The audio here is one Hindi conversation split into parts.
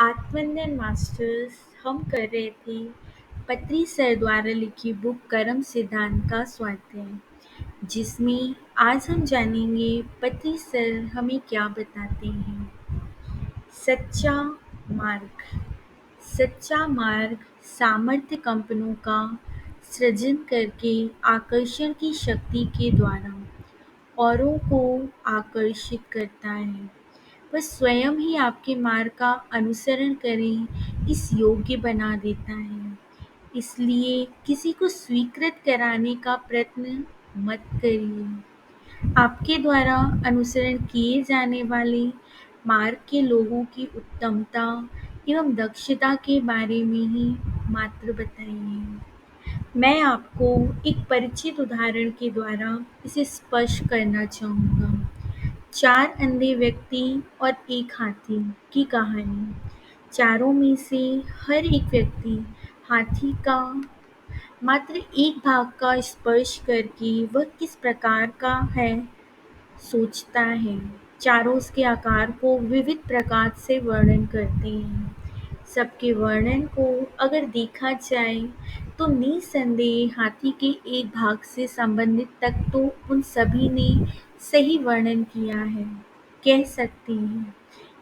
आत्मनिर्भर मास्टर्स हम कर रहे थे पत्री सर द्वारा लिखी बुक कर्म सिद्धांत का स्वाध्याय, जिसमें आज हम जानेंगे पत्री सर हमें क्या बताते हैं। सच्चा मार्ग। सच्चा मार्ग सामर्थ्य कंपनों का सृजन करके आकर्षण की शक्ति के द्वारा औरों को आकर्षित करता है। वह स्वयं ही आपके मार्ग का अनुसरण करें इस योग्य बना देता है। इसलिए किसी को स्वीकृत कराने का प्रयत्न मत करिए। आपके द्वारा अनुसरण किए जाने वाले मार्ग के लोगों की उत्तमता एवं दक्षता के बारे में ही मात्र बताइए। मैं आपको एक परिचित उदाहरण के द्वारा इसे स्पष्ट करना चाहूँगा। 4 अंधे व्यक्ति और एक हाथी की कहानी। चारों में से हर एक व्यक्ति हाथी का मात्र एक भाग का स्पर्श करके वह किस प्रकार का है सोचता है। चारों उसके आकार को विविध प्रकार से वर्णन करते हैं। सबके वर्णन को अगर देखा जाए तो निसंदेह हाथी के एक भाग से संबंधित तक तो उन सभी ने सही वर्णन किया है, कह सकते हैं,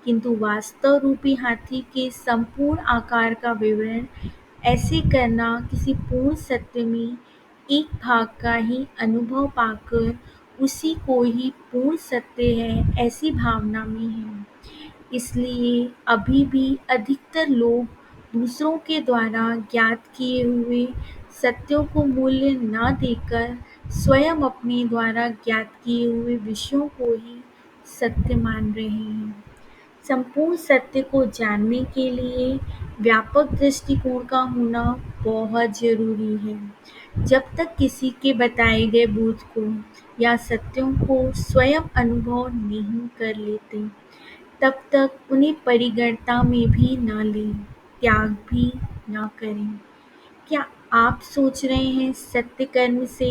किंतु वास्तव रूपी हाथी के संपूर्ण आकार का विवरण ऐसे करना किसी पूर्ण सत्य में एक भाग का ही अनुभव पाकर उसी को ही पूर्ण सत्य है ऐसी भावना में है। इसलिए अभी भी अधिकतर लोग दूसरों के द्वारा ज्ञात किए हुए सत्यों को मूल्य न देकर स्वयं अपने द्वारा ज्ञात किए हुए विषयों को ही सत्य मान रहे हैं। संपूर्ण सत्य को जानने के लिए व्यापक दृष्टिकोण का होना बहुत जरूरी है। जब तक किसी के बताए गए बोध को या सत्यों को स्वयं अनुभव नहीं कर लेते, तब तक उन्हें परिगणना में भी न लें, त्याग भी न करें। क्या आप सोच रहे हैं सत्य कर्म से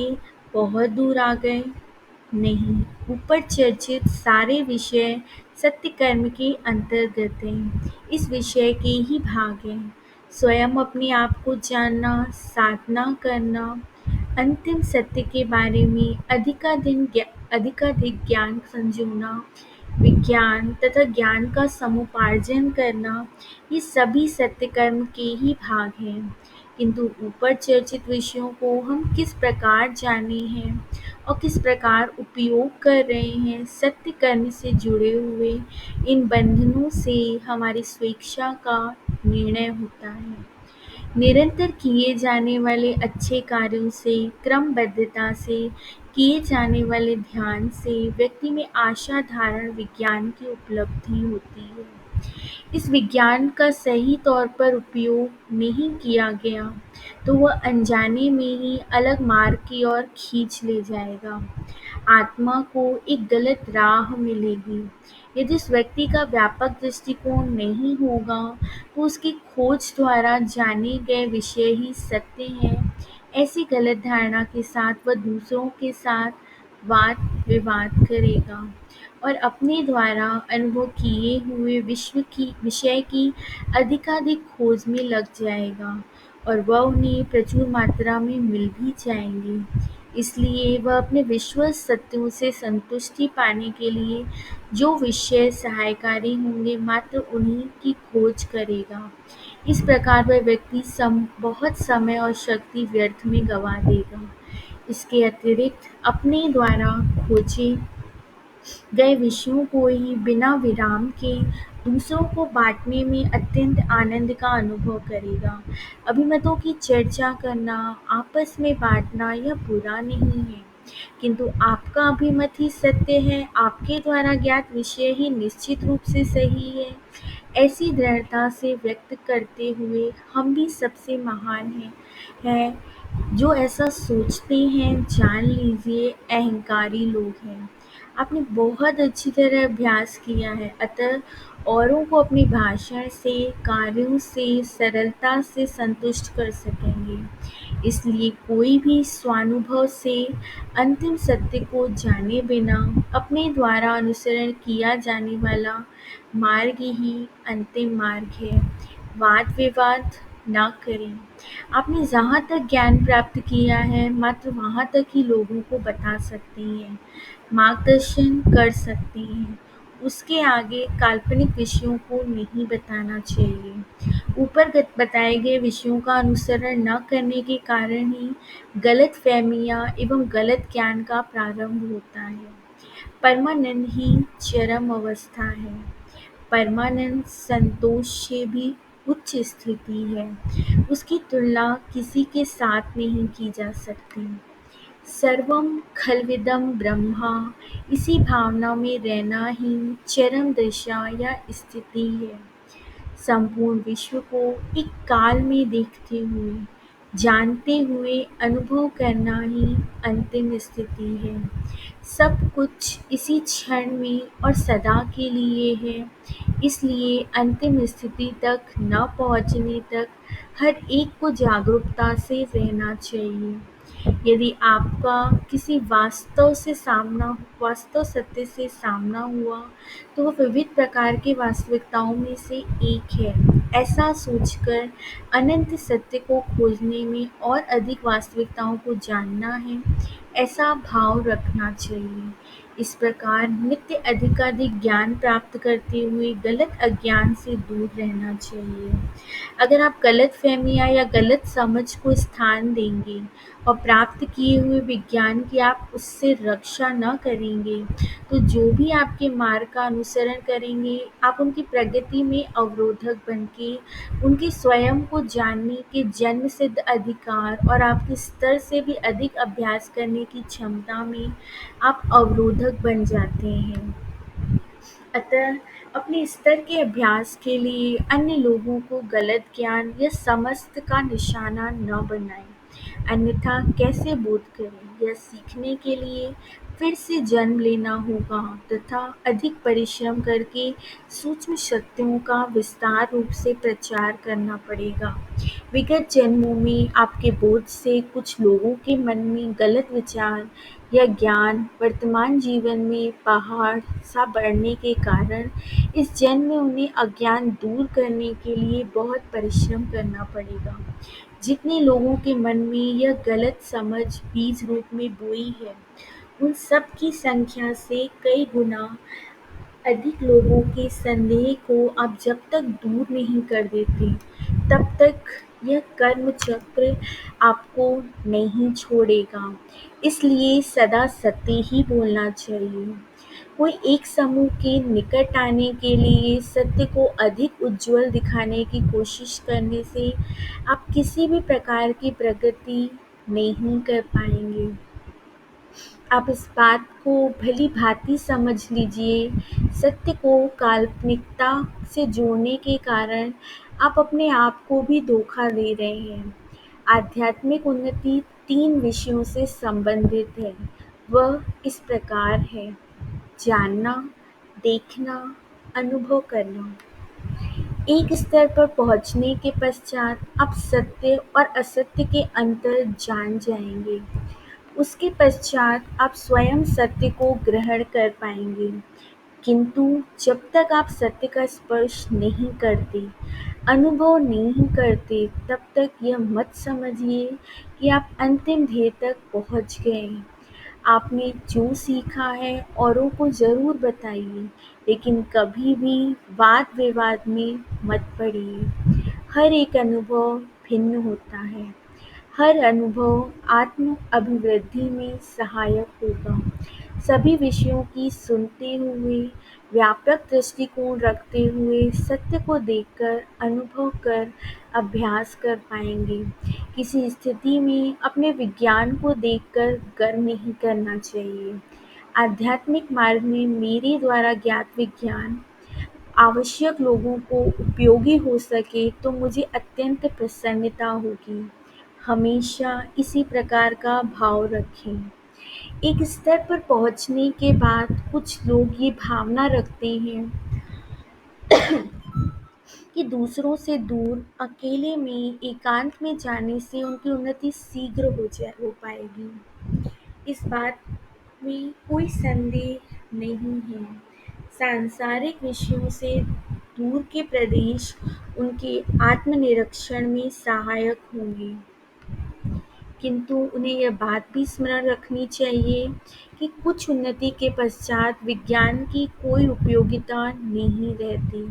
बहुत दूर आ गए? नहीं, ऊपर चर्चित सारे विषय सत्य कर्म के अंतर्गत हैं। इस विषय के ही भाग हैं। स्वयं अपने आप को जानना, साधना करना, अंतिम सत्य के बारे में अधिकाधिक ज्ञान संजोना, विज्ञान तथा ज्ञान का समुपार्जन करना, ये सभी सत्य कर्म के ही भाग हैं। किंतु ऊपर चर्चित विषयों को हम किस प्रकार जाने हैं और किस प्रकार उपयोग कर रहे हैं, सत्य कर्म से जुड़े हुए इन बंधनों से हमारी स्वेच्छा का निर्णय होता है। निरंतर किए जाने वाले अच्छे कार्यों से, क्रमबद्धता से किए जाने वाले ध्यान से व्यक्ति में आशा धारण विज्ञान की उपलब्धि होती है। इस विज्ञान का सही तौर पर उपयोग नहीं किया गया तो वह अनजाने में ही अलग मार्ग की ओर खींच ले जाएगा। आत्मा को एक गलत राह मिलेगी। यदि उस व्यक्ति का व्यापक दृष्टिकोण नहीं होगा तो उसकी खोज द्वारा जाने गए विषय ही सत्य हैं, ऐसी गलत धारणा के साथ वह दूसरों के साथ वाद विवाद करेगा और अपने द्वारा अनुभव किए हुए विषय की अधिकाधिक खोज में लग जाएगा और वह उन्हें प्रचुर मात्रा में मिल भी जाएंगे। इसलिए वह अपने विश्व सत्यों से संतुष्टि पाने के लिए जो विषय सहायकारी होंगे मात्र उन्हीं की खोज करेगा। इस प्रकार वह व्यक्ति बहुत समय और शक्ति व्यर्थ में गंवा देगा। इसके अतिरिक्त अपने द्वारा खोजे गए विषयों को ही बिना विराम के दूसरों को बांटने में अत्यंत आनंद का अनुभव करेगा। अभिमतों की चर्चा करना, आपस में बांटना यह बुरा नहीं है, किंतु आपका अभिमत ही सत्य है, आपके द्वारा ज्ञात विषय ही निश्चित रूप से सही है। ऐसी दृढ़ता से व्यक्त करते हुए हम भी सबसे महान हैं जो ऐसा सोचते हैं, जान लीजिए अहंकारी लोग हैं। आपने बहुत अच्छी तरह अभ्यास किया है, अतः औरों को अपने भाषण से, कार्यों से सरलता से संतुष्ट कर सकेंगे। इसलिए कोई भी स्वानुभव से अंतिम सत्य को जाने बिना अपने द्वारा अनुसरण किया जाने वाला मार्ग ही अंतिम मार्ग है। वाद विवाद न करें। आपने जहाँ तक ज्ञान प्राप्त किया है मात्र वहाँ तक ही लोगों को बता सकती हैं, मार्गदर्शन कर सकती हैं। उसके आगे काल्पनिक विषयों को नहीं बताना चाहिए। ऊपर बताए गए विषयों का अनुसरण न करने के कारण ही गलतफहमियां एवं गलत ज्ञान का प्रारंभ होता है। परमानंद ही चरम अवस्था है। परमानंद संतोष से भी उच्च स्थिति है। उसकी तुलना किसी के साथ नहीं की जा सकती। सर्वं खल्विदं ब्रह्मा, इसी भावना में रहना ही चरम दशा या स्थिति है। संपूर्ण विश्व को एक काल में देखते हुए, जानते हुए अनुभव करना ही अंतिम स्थिति है। सब कुछ इसी क्षण में और सदा के लिए है। इसलिए अंतिम स्थिति तक न पहुँचने तक हर एक को जागरूकता से रहना चाहिए। यदि आपका किसी वास्तव सत्य से सामना हुआ, तो वह विविध प्रकार की वास्तविकताओं में से एक है। ऐसा सोचकर अनंत सत्य को खोजने में और अधिक वास्तविकताओं को जानना है, ऐसा भाव रखना चाहिए। इस प्रकार नित्य अधिकाधिक ज्ञान प्राप्त करते हुए गलत अज्ञान से दूर रहना चाहिए। अगर आप गलतफहमियां या गलत समझ को स्थान देंगे और प्राप्त किए हुए विज्ञान की आप उससे रक्षा न करेंगे, तो जो भी आपके मार्ग का अनुसरण करेंगे, आप उनकी प्रगति में अवरोधक बनके उनके स्वयं को जानने के जन्मसिद्ध अधिकार और आपके स्तर से भी अधिक अभ्यास करने की क्षमता में आप अवरोधक बन जाते हैं। अतः अपने स्तर के अभ्यास के लिए अन्य लोगों को गलत ज्ञान या समझ का निशाना न बनाएं, अन्यथा कैसे बोध करें। यह सीखने के लिए फिर से जन्म लेना होगा तथा अधिक परिश्रम करके सूक्ष्म सत्यों का विस्तार रूप से प्रचार करना पड़ेगा। विगत जन्मों में आपके बोध से कुछ लोगों के मन में गलत विचार या ज्ञान वर्तमान जीवन में पहाड़ सा बढ़ने के कारण इस जन्म में उन्हें अज्ञान दूर करने के लिए बहुत परिश्रम करना पड़ेगा। जितने लोगों के मन में यह गलत समझ बीज रूप में बोई है, उन सब की संख्या से कई गुना अधिक लोगों के संदेह को आप जब तक दूर नहीं कर देते, तब तक यह कर्म चक्र आपको नहीं छोड़ेगा। इसलिए सदा सत्य ही बोलना चाहिए। कोई एक समूह के निकट आने के लिए सत्य को अधिक उज्ज्वल दिखाने की कोशिश करने से आप किसी भी प्रकार की प्रगति नहीं कर पाएंगे। आप इस बात को भली भांति समझ लीजिए, सत्य को काल्पनिकता से जोड़ने के कारण आप अपने आप को भी धोखा दे रहे हैं। आध्यात्मिक उन्नति 3 विषयों से संबंधित है। वह इस प्रकार है: जानना, देखना, अनुभव करना। एक स्तर पर पहुंचने के पश्चात आप सत्य और असत्य के अंतर जान जाएंगे। उसके पश्चात आप स्वयं सत्य को ग्रहण कर पाएंगे। किंतु जब तक आप सत्य का स्पर्श नहीं करते, अनुभव नहीं करते, तब तक यह मत समझिए कि आप अंतिम ध्येय तक पहुंच गए। आपने जो सीखा है औरों को ज़रूर बताइए, लेकिन कभी भी वाद विवाद में मत पड़िए। हर एक अनुभव भिन्न होता है। हर अनुभव आत्म अभिवृद्धि में सहायक होगा। सभी विषयों की सुनते हुए, व्यापक दृष्टिकोण रखते हुए सत्य को देखकर, अनुभव कर, अभ्यास कर पाएंगे। किसी स्थिति में अपने विज्ञान को देखकर गर्व नहीं करना चाहिए। आध्यात्मिक मार्ग में मेरे द्वारा ज्ञात विज्ञान आवश्यक लोगों को उपयोगी हो सके तो मुझे अत्यंत प्रसन्नता होगी। हमेशा इसी प्रकार का भाव रखें। एक स्तर पर पहुँचने के बाद कुछ लोग ये भावना रखते हैं कि दूसरों से दूर, अकेले में, एकांत में जाने से उनकी उन्नति शीघ्र हो पाएगी। इस बात में कोई संदेह नहीं है। सांसारिक विषयों से दूर के प्रदेश उनके आत्मनिरीक्षण में सहायक होंगे, किंतु उन्हें यह बात भी स्मरण रखनी चाहिए कि कुछ उन्नति के पश्चात विज्ञान की कोई उपयोगिता नहीं रहती।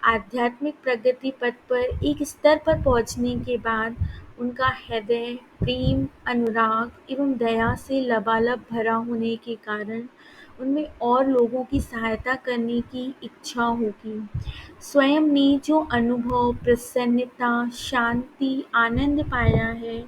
आध्यात्मिक प्रगति पथ पर एक स्तर पर पहुँचने के बाद उनका हृदय प्रेम, अनुराग एवं दया से लबालब भरा होने के कारण उनमें और लोगों की सहायता करने की इच्छा होगी। स्वयं ने जो अनुभव, प्रसन्नता, शांति, आनंद पाया है,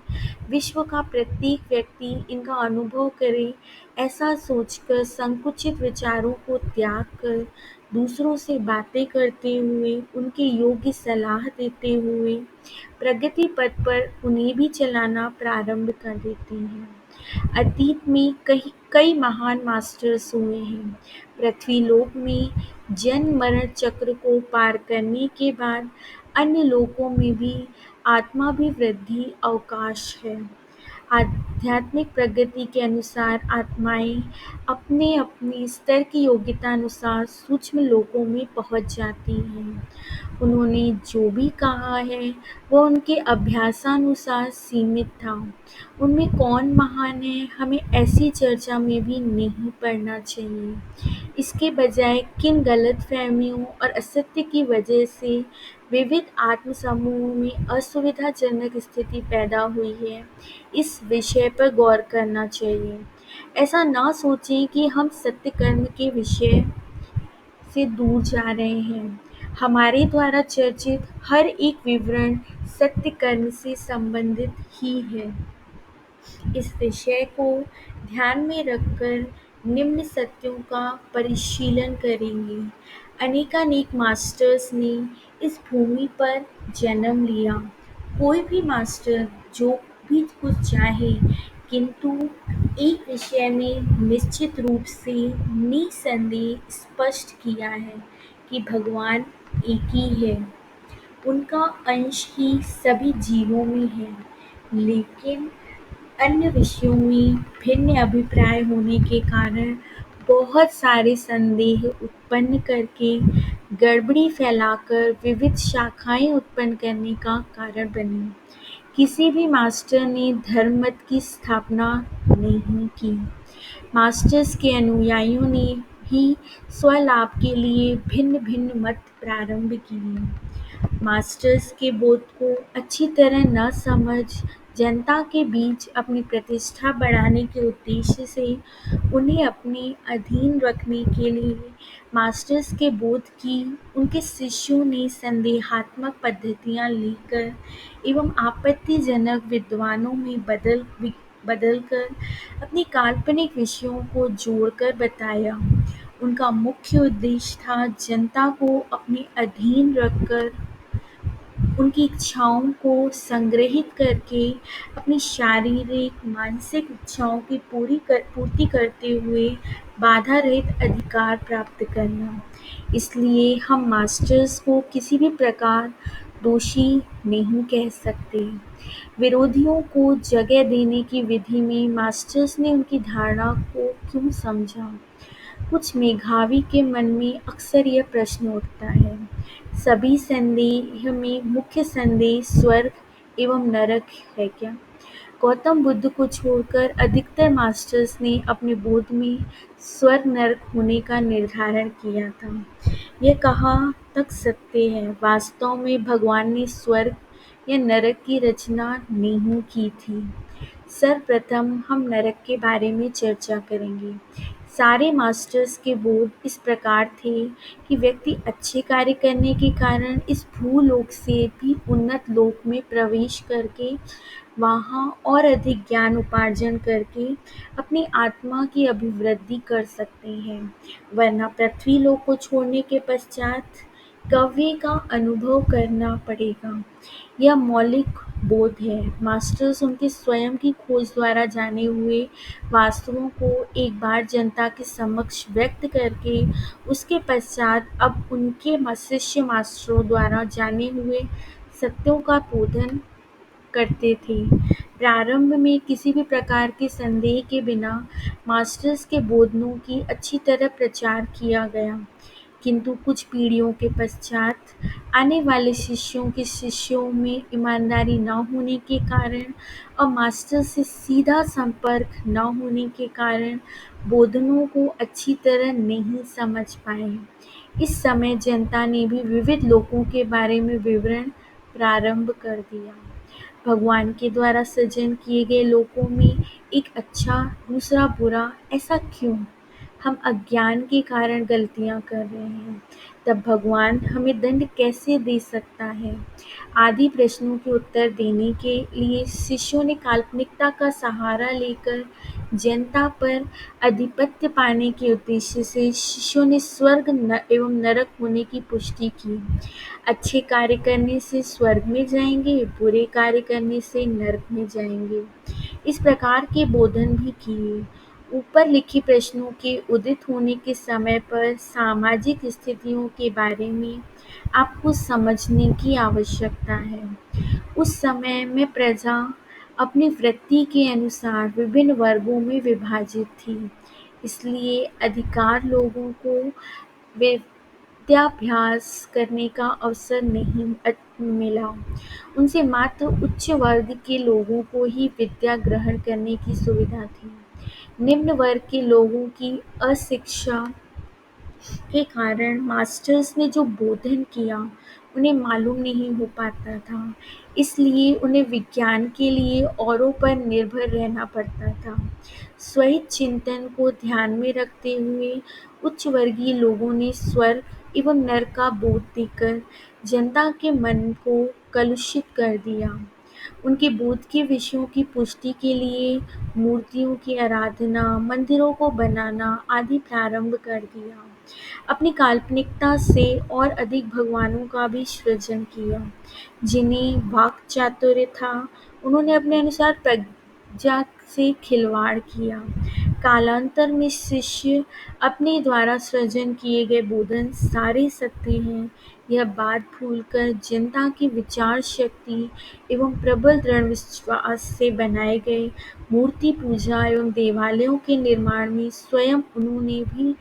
विश्व का प्रत्येक व्यक्ति इनका अनुभव करे, ऐसा सोचकर संकुचित विचारों को त्याग कर दूसरों से बातें करते हुए, उनके योग्य सलाह देते हुए प्रगति पथ पर उन्हें भी चलाना प्रारंभ कर देते हैं। अतीत में कई महान मास्टर्स हुए हैं। पृथ्वीलोक में जन्म मरण चक्र को पार करने के बाद अन्य लोकों में भी आत्माभिवृद्धि अवकाश है। आध्यात्मिक प्रगति के अनुसार आत्माएं अपने अपने स्तर की योग्यता अनुसार सूक्ष्म लोकों में पहुंच जाती हैं। उन्होंने जो भी कहा है वह उनके अभ्यासानुसार सीमित था। उनमें कौन महान है, हमें ऐसी चर्चा में भी नहीं पड़ना चाहिए। इसके बजाय किन गलतफहमियों और असत्य की वजह से विविध आत्मसमूहों में असुविधाजनक स्थिति पैदा हुई है, इस विषय पर गौर करना चाहिए। ऐसा न सोचें कि हम सत्य कर्म के विषय से दूर जा रहे हैं। हमारे द्वारा चर्चित हर एक विवरण सत्य कर्म से संबंधित ही है। इस विषय को ध्यान में रखकर निम्न सत्यों का परिशीलन करेंगे। अनेकानेक मास्टर्स ने इस भूमि पर जन्म लिया। कोई भी मास्टर जो भी कुछ चाहे, किंतु एक विषय में निश्चित रूप से निसंदेह स्पष्ट किया है कि भगवान एक ही है। उनका अंश ही सभी जीवों में है, लेकिन अन्य विषयों में भिन्न अभिप्राय होने के कारण बहुत सारे संदेह उत्पन्न करके गड़बड़ी फैलाकर विविध शाखाएं उत्पन्न करने का कारण बने। किसी भी मास्टर ने धर्म मत की स्थापना नहीं की। मास्टर्स के अनुयायियों ने भी स्वलाभ के लिए भिन्न भिन्न मत प्रारंभ किए। मास्टर्स के बोध को अच्छी तरह न समझ जनता के बीच अपनी प्रतिष्ठा बढ़ाने के उद्देश्य से उन्हें अपने अधीन रखने के लिए मास्टर्स के बोध की उनके शिष्यों ने संदेहात्मक पद्धतियां लेकर एवं आपत्तिजनक विद्वानों में बदलकर अपने काल्पनिक विषयों को जोड़कर बताया। उनका मुख्य उद्देश्य था जनता को अपने अधीन रखकर उनकी इच्छाओं को संग्रहित करके अपनी शारीरिक, मानसिक इच्छाओं की पूर्ति करते हुए बाधा रहित अधिकार प्राप्त करना। इसलिए हम मास्टर्स को किसी भी प्रकार दोषी नहीं कह सकते। विरोधियों को जगह देने की विधि में मास्टर्स ने उनकी धारणा को क्यों समझा? कुछ मेधावी के मन में अक्सर यह प्रश्न उठता है। सभी संदेह में मुख्य संदेह स्वर्ग एवं नरक है क्या? गौतम बुद्ध को छोड़कर अधिकतर मास्टर्स ने अपने बोध में स्वर्ग नरक होने का निर्धारण किया था। यह कहाँ तक सत्य है? वास्तव में भगवान ने स्वर्ग या नरक की रचना नहीं की थी। सर्वप्रथम हम नरक के बारे में चर्चा करेंगे। सारे मास्टर्स के बोध इस प्रकार थे कि व्यक्ति अच्छे कार्य करने के कारण इस भूलोक से भी उन्नत लोक में प्रवेश करके वहाँ और अधिक ज्ञान उपार्जन करके अपनी आत्मा की अभिवृद्धि कर सकते हैं, वरना पृथ्वी लोक को छोड़ने के पश्चात कव्य का अनुभव करना पड़ेगा। यह मौलिक बोध है। मास्टर्स उनके स्वयं की खोज द्वारा जाने हुए वास्तवों को एक बार जनता के समक्ष व्यक्त करके उसके पश्चात अब उनके शिष्य मास्टरों द्वारा जाने हुए सत्यों का बोधन करते थे। प्रारंभ में किसी भी प्रकार के संदेह के बिना मास्टर्स के बोधनों की अच्छी तरह प्रचार किया गया, किंतु कुछ पीढ़ियों के पश्चात आने वाले शिष्यों के शिष्यों में ईमानदारी न होने के कारण और मास्टर से सीधा संपर्क न होने के कारण बोधनों को अच्छी तरह नहीं समझ पाए। इस समय जनता ने भी विविध लोकों के बारे में विवरण प्रारंभ कर दिया। भगवान के द्वारा सृजन किए गए लोकों में एक अच्छा, दूसरा बुरा, ऐसा क्यों? हम अज्ञान के कारण गलतियाँ कर रहे हैं, तब भगवान हमें दंड कैसे दे सकता है? आदि प्रश्नों के उत्तर देने के लिए शिष्यों ने काल्पनिकता का सहारा लेकर जनता पर आधिपत्य पाने के उद्देश्य से शिष्यों ने स्वर्ग एवं नरक होने की पुष्टि की। अच्छे कार्य करने से स्वर्ग में जाएंगे, बुरे कार्य करने से नरक में जाएंगे, इस प्रकार के बोधन भी किए। ऊपर लिखे प्रश्नों के उदित होने के समय पर सामाजिक स्थितियों के बारे में आपको समझने की आवश्यकता है। उस समय में प्रजा अपनी वृत्ति के अनुसार विभिन्न वर्गों में विभाजित थी, इसलिए अधिकार लोगों को विद्याभ्यास करने का अवसर नहीं मिला। उनसे मात्र उच्च वर्ग के लोगों को ही विद्या ग्रहण करने की सुविधा थी। निम्न वर्ग के लोगों की अशिक्षा के कारण मास्टर्स ने जो बोधन किया उन्हें मालूम नहीं हो पाता था, इसलिए उन्हें विज्ञान के लिए औरों पर निर्भर रहना पड़ता था। स्वहित चिंतन को ध्यान में रखते हुए उच्च वर्गीय लोगों ने स्वर्ग एवं नरक का बोध देकर जनता के मन को कलुषित कर दिया। उनके बोध के विषयों की पुष्टि के लिए मूर्तियों की आराधना, मंदिरों को बनाना आदि प्रारंभ कर दिया। अपनी काल्पनिकता से और अधिक भगवानों का भी सृजन किया। जिन्हें वाक् चातुर्य था, उन्होंने अपने अनुसार प्रज्ञा से खिलवाड़ किया। कालांतर में शिष्य अपने द्वारा सृजन किए गए बोधन सारे सत्य हैं, यह बात भूलकर जनता की विचार शक्ति एवं प्रबल दृढ़ विश्वास से बनाए गए मूर्ति पूजा एवं देवालयों के निर्माण में स्वयं उन्होंने भी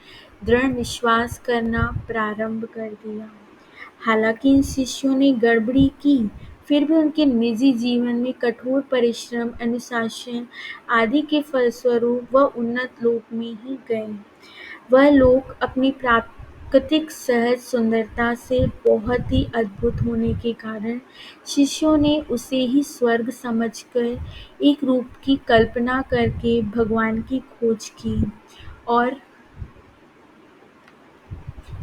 दृढ़ विश्वास करना प्रारंभ कर दिया। हालांकि इन शिष्यों ने गड़बड़ी की, फिर भी उनके निजी जीवन में कठोर परिश्रम, अनुशासन आदि के फलस्वरूप वह उन्नत लोक में ही गए। वह लोक अपनी प्राकृतिक सहज सुंदरता से बहुत ही अद्भुत होने के कारण शिष्यों ने उसे ही स्वर्ग समझकर एक रूप की कल्पना करके भगवान की खोज की, और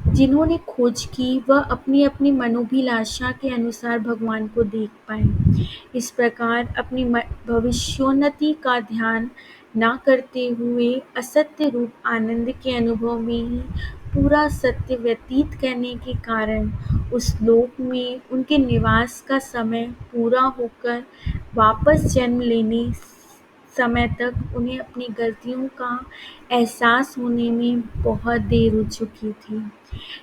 जिन्होंने खोज की वह अपनी अपनी मनोभिलाषा के अनुसार भगवान को देख पाए। इस प्रकार अपनी भविष्योन्नति का ध्यान न करते हुए असत्य रूप आनंद के अनुभव में ही पूरा सत्य व्यतीत करने के कारण उस लोक में उनके निवास का समय पूरा होकर वापस जन्म लेने समय तक उन्हें अपनी गलतियों का एहसास होने में बहुत देर हो चुकी थी।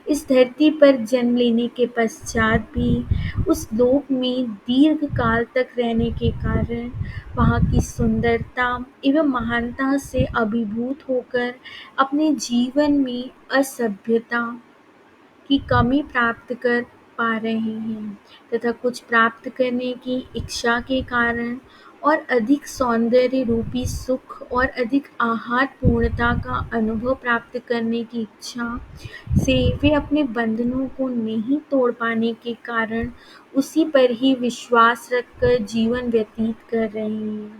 इस धरती पर जन्म लेने के पश्चात भी उस लोक में दीर्घ काल तक रहने के कारण वहाँ की सुंदरता एवं महानता से अभिभूत होकर अपने जीवन में असभ्यता की कमी प्राप्त कर पा रहे हैं, तथा कुछ प्राप्त करने की इच्छा के कारण और अधिक सौंदर्य रूपी सुख और अधिक आहार पूर्णता का अनुभव प्राप्त करने की इच्छा से वे अपने बंधनों को नहीं तोड़ पाने के कारण उसी पर ही विश्वास रखकर जीवन व्यतीत कर रहे हैं।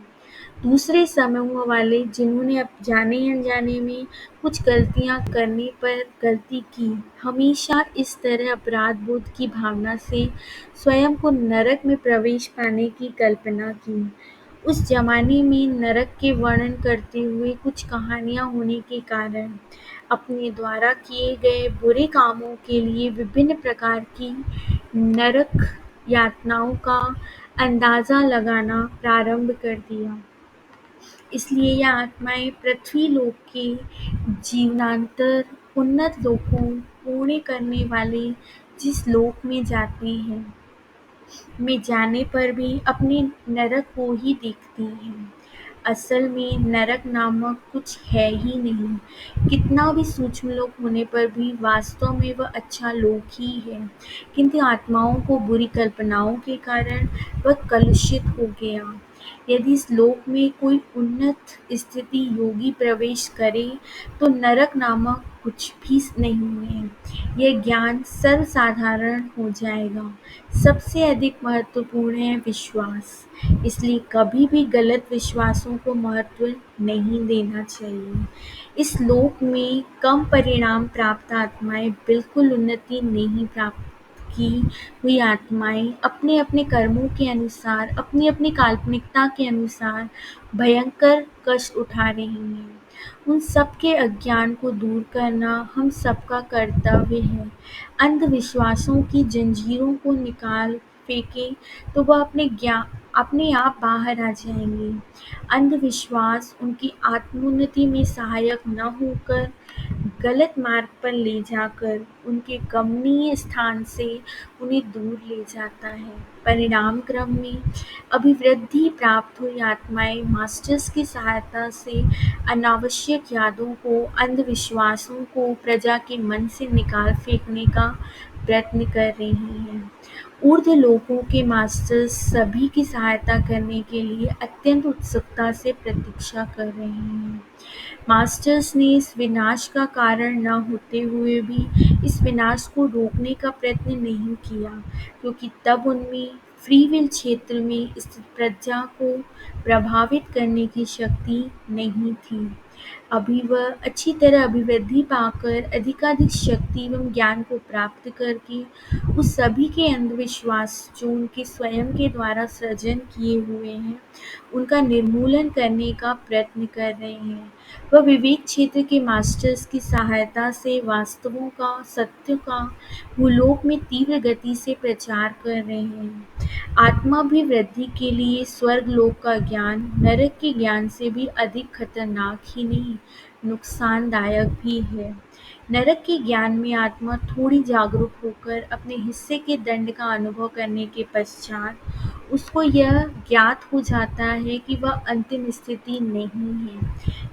दूसरे समूह वाले जिन्होंने अब जाने अनजाने में कुछ गलतियां करने पर गलती की, हमेशा इस तरह अपराध बोध की भावना से स्वयं को नरक में प्रवेश पाने की कल्पना की। उस जमाने में नरक के वर्णन करते हुए कुछ कहानियां होने के कारण अपने द्वारा किए गए बुरे कामों के लिए विभिन्न प्रकार की नरक यातनाओं का अंदाजा लगाना प्रारंभ कर दिया। इसलिए ये आत्माएं पृथ्वी लोक के जीवनांतर उन्नत लोकों पूर्ण करने वाले जिस लोक में जाते हैं में जाने पर भी अपने नरक को ही देखती हैं। असल में नरक नामक कुछ है ही नहीं। कितना भी सूक्ष्म लोक होने पर भी वास्तव में वह अच्छा लोक ही है, किंतु आत्माओं को बुरी कल्पनाओं के कारण वह कलुषित हो गया। यदि इस लोक में कोई उन्नत स्थिति योगी प्रवेश करे तो नरक नामक कुछ भी नहीं है। यह ज्ञान सर्वसाधारण हो जाएगा। सबसे अधिक महत्वपूर्ण है विश्वास, इसलिए कभी भी गलत विश्वासों को महत्व नहीं देना चाहिए। इस लोक में कम परिणाम प्राप्त आत्माएं बिल्कुल उन्नति नहीं प्राप्त की हुई आत्माएं अपने अपने कर्मों के अनुसार, अपनी अपनी काल्पनिकता के अनुसार भयंकर कष्ट उठा रही हैं। उन सबके अज्ञान को दूर करना हम सबका कर्तव्य है। अंधविश्वासों की जंजीरों को निकाल फेंकें तो वह अपने आप बाहर आ जाएंगे। अंधविश्वास उनकी आत्मोन्नति में सहायक न होकर गलत मार्ग पर ले जाकर उनके गमनीय स्थान से उन्हें दूर ले जाता है। परिणाम क्रम में अभिवृद्धि प्राप्त हुई आत्माएं मास्टर्स की सहायता से अनावश्यक यादों को, अंधविश्वासों को प्रजा के मन से निकाल फेंकने का प्रयत्न कर रही हैं। ऊर्ध्व लोकों के मास्टर्स सभी की सहायता करने के लिए अत्यंत उत्सुकता से प्रतीक्षा कर रहे हैं। मास्टर्स ने इस विनाश का कारण न होते हुए भी इस विनाश को रोकने का प्रयत्न नहीं किया, क्योंकि तब उनमें फ्री विल क्षेत्र में स्थित प्रजा को प्रभावित करने की शक्ति नहीं थी। अभी वह अच्छी तरह अभिवृद्धि पाकर अधिकाधिक शक्ति एवं ज्ञान को प्राप्त करके उस सभी के अंधविश्वास जो उनके स्वयं के द्वारा सृजन किए हुए हैं, उनका निर्मूलन करने का प्रयत्न कर रहे हैं। वह विवेक क्षेत्र के मास्टर्स की सहायता से वास्तवों का, सत्य का भूलोक में तीव्र गति से प्रचार कर रहे हैं। आत्माभिवृद्धि के लिए स्वर्ग लोक का ज्ञान नरक के ज्ञान से भी अधिक खतरनाक ही नहीं, नुकसानदायक भी है। नरक के ज्ञान में आत्मा थोड़ी जागरूक होकर अपने हिस्से के दंड का अनुभव करने के पश्चात उसको यह ज्ञात हो जाता है कि वह अंतिम स्थिति नहीं है।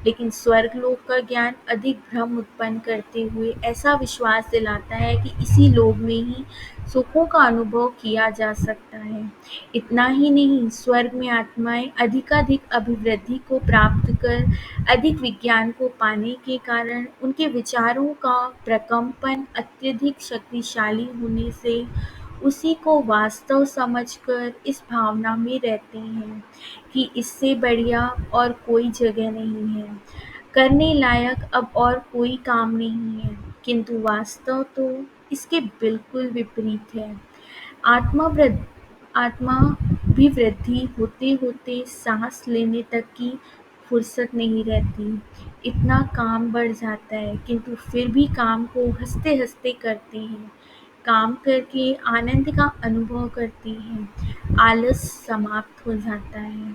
लेकिन स्वर्गलोक का ज्ञान अधिक भ्रम उत्पन्न करते हुए ऐसा विश्वास दिलाता है कि इसी लोक में ही सुखों का अनुभव किया जा सकता है। इतना ही नहीं, स्वर्ग में आत्माएं अधिकाधिक अभिवृद्धि को प्राप्त कर अधिक विज्ञान को पाने के कारण उनके विचारों का प्रकम्पन अत्यधिक शक्तिशाली होने से उसी को वास्तव समझकर इस भावना में रहते हैं कि इससे बढ़िया और कोई जगह नहीं है, करने लायक अब और कोई काम नहीं है, किंतु वास्तव तो इसके बिल्कुल विपरीत है। आत्माभिवृद्धि होते होते सांस लेने तक की फुर्सत नहीं रहती। इतना काम बढ़ जाता है, किंतु फिर भी काम को हंसते हंसते करते हैं। काम करके आनंद का अनुभव करते हैं। आलस समाप्त हो जाता है।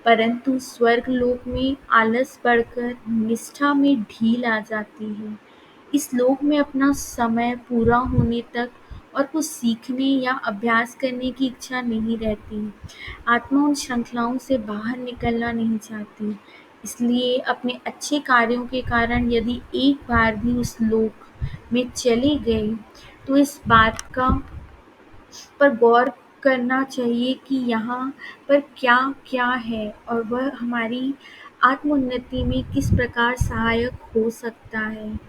परंतु स्वर्गलोक में आलस बढ़कर निष्ठा में ढील आ जाती है। इस लोक में अपना समय पूरा होने तक और कुछ सीखने या अभ्यास करने की इच्छा नहीं रहती। आत्मा उन श्रृंखलाओं से बाहर निकलना नहीं चाहती, इसलिए अपने अच्छे कार्यों के कारण यदि एक बार भी उस लोक में चले गए तो इस बात का पर गौर करना चाहिए कि यहाँ पर क्या क्या है और वह हमारी आत्मोन्नति में किस प्रकार सहायक हो सकता है।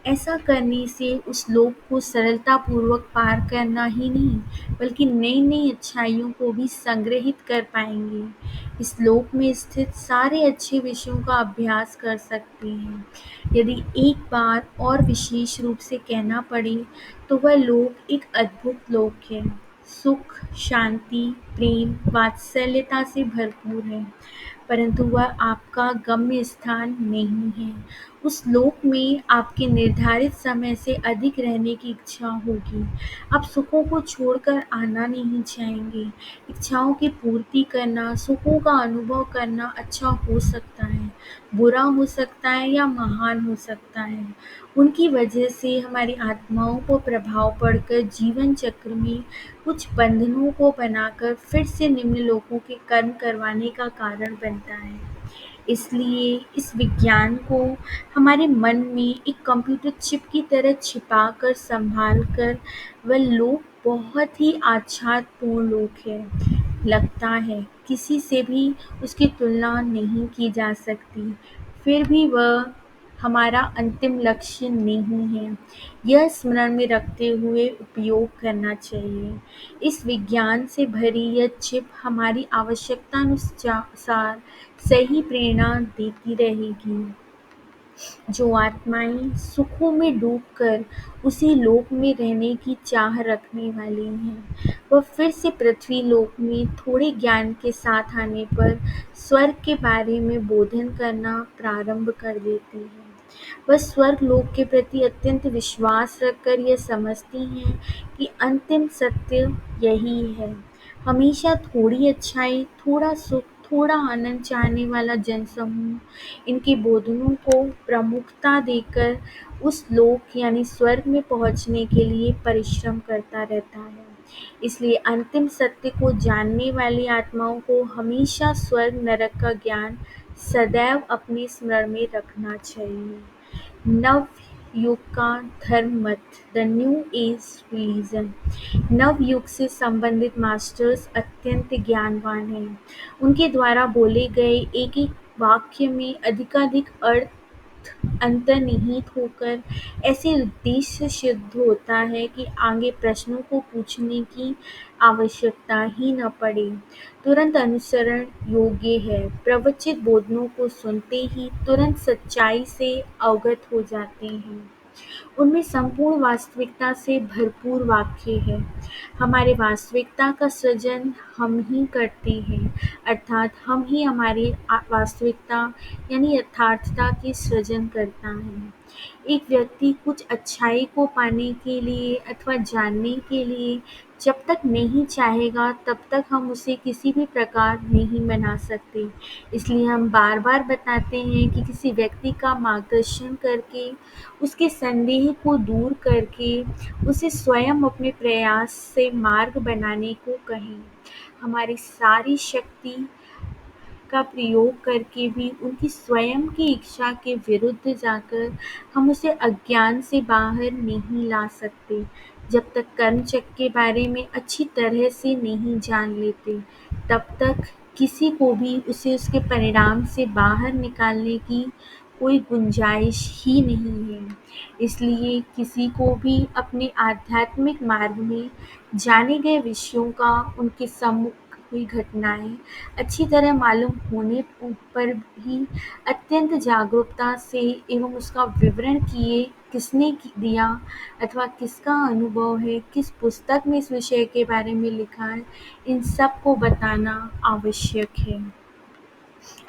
ऐसा करने से उस लोक को सरलतापूर्वक पार करना ही नहीं, बल्कि नई नई अच्छाइयों को भी संग्रहित कर पाएंगे। इस लोक में स्थित सारे अच्छे विषयों का अभ्यास कर सकते हैं। यदि एक बार और विशेष रूप से कहना पड़े तो वह लोक एक अद्भुत लोक है। सुख, शांति, प्रेम, वात्सल्यता से भरपूर है। परंतु वह आपका गम्य स्थान नहीं है। उस लोक में आपके निर्धारित समय से अधिक रहने की इच्छा होगी। आप सुखों को छोड़कर आना नहीं चाहेंगे। इच्छाओं की पूर्ति करना, सुखों का अनुभव करना अच्छा हो सकता है, बुरा हो सकता है या महान हो सकता है। उनकी वजह से हमारी आत्माओं को प्रभाव पड़कर जीवन चक्र में कुछ बंधनों को बनाकर फिर से निम्न लोकों के कर्म करवाने का कारण बनता है। इसलिए इस विज्ञान को हमारे मन में एक कंप्यूटर चिप की तरह छिपाकर संभालकर वह लोक बहुत ही आच्छादपूर्ण लोक है। लगता है किसी से भी उसकी तुलना नहीं की जा सकती। फिर भी वह हमारा अंतिम लक्ष्य नहीं है। यह स्मरण में रखते हुए उपयोग करना चाहिए। इस विज्ञान से भरी यह चिप हमारी आवश्यकतानुसार सही प्रेरणा देती रहेगी। जो आत्माएं सुखों में डूबकर उसी लोक में रहने की चाह रखने वाली हैं, वह फिर से पृथ्वी लोक में थोड़े ज्ञान के साथ आने पर स्वर्ग के बारे में बोधन करना प्रारंभ कर देती हैं। वह स्वर्ग लोक के प्रति अत्यंत विश्वास रखकर यह समझती हैं कि अंतिम सत्य यही है। हमेशा थोड़ी अच्छाई, थोड़ा सुख, थोड़ा आनंद चाहने वाला जनसमूह इनके बोधनों को प्रमुखता देकर उस लोक यानी स्वर्ग में पहुंचने के लिए परिश्रम करता रहता है। इसलिए अंतिम सत्य को जानने वाली आत्माओं को हमेशा स्वर्ग नरक का ज्ञान सदैव अपने स्मरण में रखना चाहिए। नव युग का धर्म मत, द न्यू एज रिलीजन। नव युग से संबंधित मास्टर्स अत्यंत ज्ञानवान हैं। उनके द्वारा बोले गए एक एक वाक्य में अधिकाधिक अर्थ अंतर्निहित होकर ऐसे उद्देश्य से सिद्ध होता है कि आगे प्रश्नों को पूछने की आवश्यकता ही न पड़े। तुरंत अनुसरण योग्य है। प्रवचित बोधनों को सुनते ही तुरंत सच्चाई से अवगत हो जाते हैं। उनमें संपूर्ण वास्तविकता से भरपूर वाक्य है। हमारे वास्तविकता का सृजन हम ही करते हैं, अर्थात हम ही हमारी वास्तविकता यानी यथार्थता की सृजन करता है। एक व्यक्ति कुछ अच्छाई को पाने के लिए अथवा जानने के लिए जब तक नहीं चाहेगा तब तक हम उसे किसी भी प्रकार नहीं बना सकते। इसलिए हम बार बार बताते हैं कि किसी व्यक्ति का मार्गदर्शन करके, उसके संदेह को दूर करके उसे स्वयं अपने प्रयास से मार्ग बनाने को कहें। हमारी सारी शक्ति का प्रयोग करके भी उनकी स्वयं की इच्छा के विरुद्ध जाकर हम उसे अज्ञान से बाहर नहीं ला सकते। जब तक कर्मचक्र के बारे में अच्छी तरह से नहीं जान लेते, तब तक किसी को भी उसे उसके परिणाम से बाहर निकालने की कोई गुंजाइश ही नहीं है। इसलिए किसी को भी अपने आध्यात्मिक मार्ग में जाने गए विषयों का उनके सम्मुख हुई घटनाएं अच्छी तरह मालूम होने पर भी अत्यंत जागरूकता से एवं उसका विवरण किए किसने दिया अथवा किसका अनुभव है, किस पुस्तक में इस विषय के बारे में लिखा है, इन सब को बताना आवश्यक है।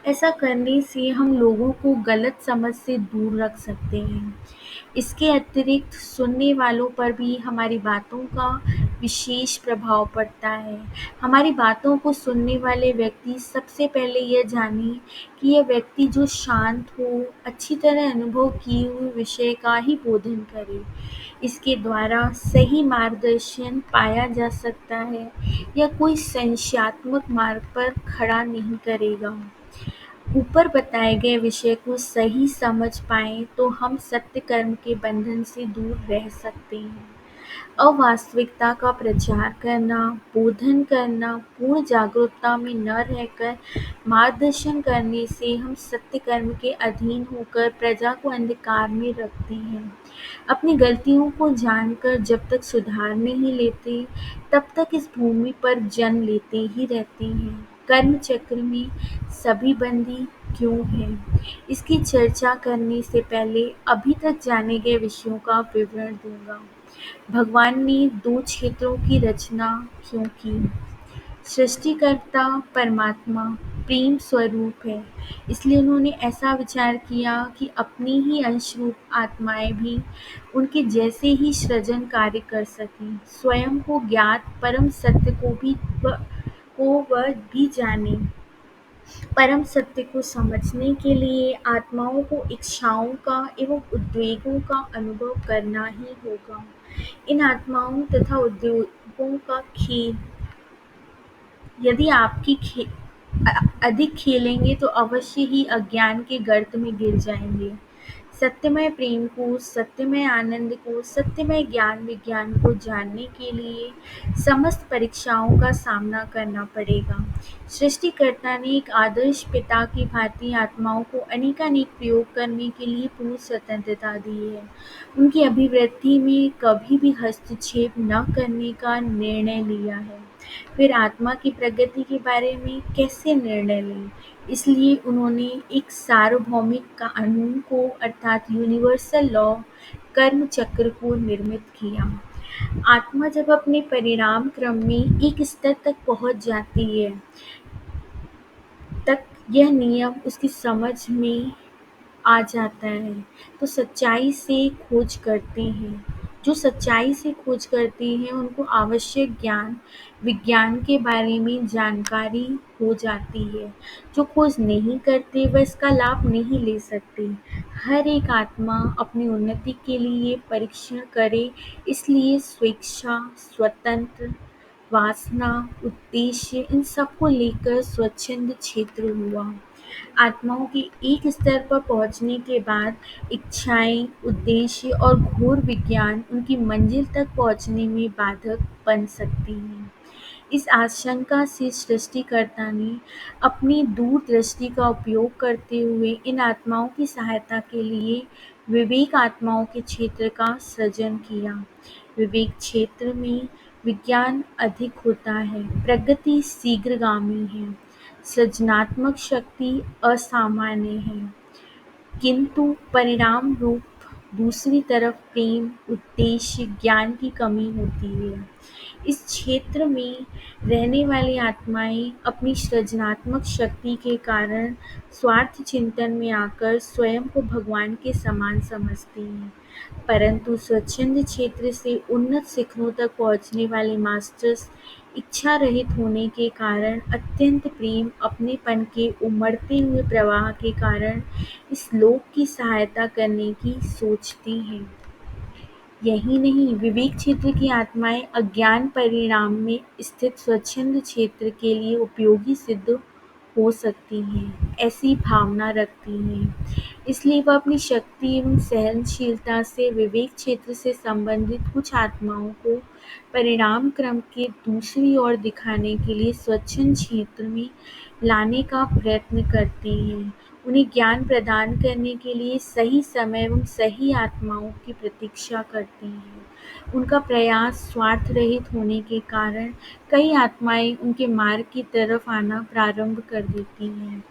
ऐसा करने से हम लोगों को गलत समझ से दूर रख सकते हैं। इसके अतिरिक्त सुनने वालों पर भी हमारी बातों का विशेष प्रभाव पड़ता है। हमारी बातों को सुनने वाले व्यक्ति सबसे पहले यह जाने कि यह व्यक्ति जो शांत हो, अच्छी तरह अनुभव किए हुए विषय का ही बोधन करे। इसके द्वारा सही मार्गदर्शन पाया जा सकता है या कोई संशयात्मक मार्ग पर खड़ा नहीं करेगा। ऊपर बताए गए विषय को सही समझ पाएं तो हम सत्य कर्म के बंधन से दूर रह सकते हैं। अवास्तविकता का प्रचार करना, बोधन करना, पूर्ण जागरूकता में न रहकर मार्गदर्शन करने से हम सत्य कर्म के अधीन होकर प्रजा को अंधकार में रखते हैं। अपनी गलतियों को जानकर जब तक सुधार नहीं लेते, तब तक इस भूमि पर जन्म लेते ही रहते हैं। कर्म चक्र में सभी बंदी क्यों हैं? इसकी चर्चा करने से पहले अभी तक जाने गए विषयों का विवरण दूंगा। भगवान ने 2 क्षेत्रों की रचना क्यों की? सृष्टिकर्ता परमात्मा प्रेम स्वरूप है। इसलिए उन्होंने ऐसा विचार किया कि अपनी ही अंशरूप आत्माएं भी उनके जैसे ही सृजन कार्य कर सकें, स्वयं को ज्ञात परम सत्य को वह भी जाने। परम सत्य को समझने के लिए आत्माओं को इच्छाओं का एवं उद्वेगों का अनुभव करना ही होगा। इन आत्माओं तथा उद्वेगों का खेल यदि अधिक खेलेंगे तो अवश्य ही अज्ञान के गर्त में गिर जाएंगे। सत्यमय प्रेम को, सत्यमय आनंद को, सत्यमय ज्ञान विज्ञान को जानने के लिए समस्त परीक्षाओं का सामना करना पड़ेगा। सृष्टिकर्ता ने एक आदर्श पिता की भांति आत्माओं को अनेकानेक प्रयोग करने के लिए पूर्ण स्वतंत्रता दी है। उनकी अभिवृद्धि में कभी भी हस्तक्षेप न करने का निर्णय लिया है। फिर आत्मा की प्रगति के बारे में कैसे निर्णय लें? इसलिए उन्होंने एक सार्वभौमिक कानून को अर्थात यूनिवर्सल लॉ कर्म चक्र को निर्मित किया। आत्मा जब अपने परिणाम क्रम में एक स्तर तक पहुंच जाती है, तक यह नियम उसकी समझ में आ जाता है तो सच्चाई से खोज करते हैं। जो सच्चाई से खोज करते हैं उनको आवश्यक ज्ञान विज्ञान के बारे में जानकारी हो जाती है। जो खोज नहीं करते वह इसका लाभ नहीं ले सकते। हर एक आत्मा अपनी उन्नति के लिए परीक्षण करे, इसलिए स्वेच्छा, स्वतंत्र, वासना, उद्देश्य इन सब को लेकर स्वच्छंद क्षेत्र हुआ। आत्माओं के एक स्तर पर पहुंचने के बाद इच्छाएं, उद्देश्य और घोर विज्ञान उनकी मंजिल तक पहुंचने में बाधक बन सकती हैं। इस आशंका से सृष्टिकर्ता ने अपनी दूरदृष्टि का उपयोग करते हुए इन आत्माओं की सहायता के लिए विवेक आत्माओं के क्षेत्र का सृजन किया। विवेक क्षेत्र में विज्ञान अधिक होता है, प्रगति शीघ्रगामी है, सृजनात्मक शक्ति असामान्य है, किंतु परिणाम रूप दूसरी तरफ प्रेम, उद्देश्य, ज्ञान की कमी होती है। इस क्षेत्र में रहने वाली आत्माएं अपनी सृजनात्मक शक्ति के कारण स्वार्थ चिंतन में आकर स्वयं को भगवान के समान समझती हैं, परंतु स्वच्छंद क्षेत्र से उन्नत शिखरों तक पहुंचने वाले मास्टर्स इच्छा रहित होने के कारण अत्यंत प्रेम अपनेपन के उमड़ते हुए प्रवाह के कारण इस लोक की सहायता करने की सोचती हैं। यही नहीं, विवेक क्षेत्र की आत्माएं अज्ञान परिणाम में स्थित स्वच्छंद क्षेत्र के लिए उपयोगी सिद्ध हो सकती हैं, ऐसी भावना रखती हैं। इसलिए वह अपनी शक्ति एवं सहनशीलता से विवेक क्षेत्र से संबंधित कुछ आत्माओं को परिणाम क्रम के दूसरी ओर दिखाने के लिए स्वच्छंद क्षेत्र में लाने का प्रयत्न करती हैं। उन्हें ज्ञान प्रदान करने के लिए सही समय एवं सही आत्माओं की प्रतीक्षा करती हैं। उनका प्रयास स्वार्थ रहित होने के कारण कई आत्माएं उनके मार्ग की तरफ आना प्रारंभ कर देती हैं।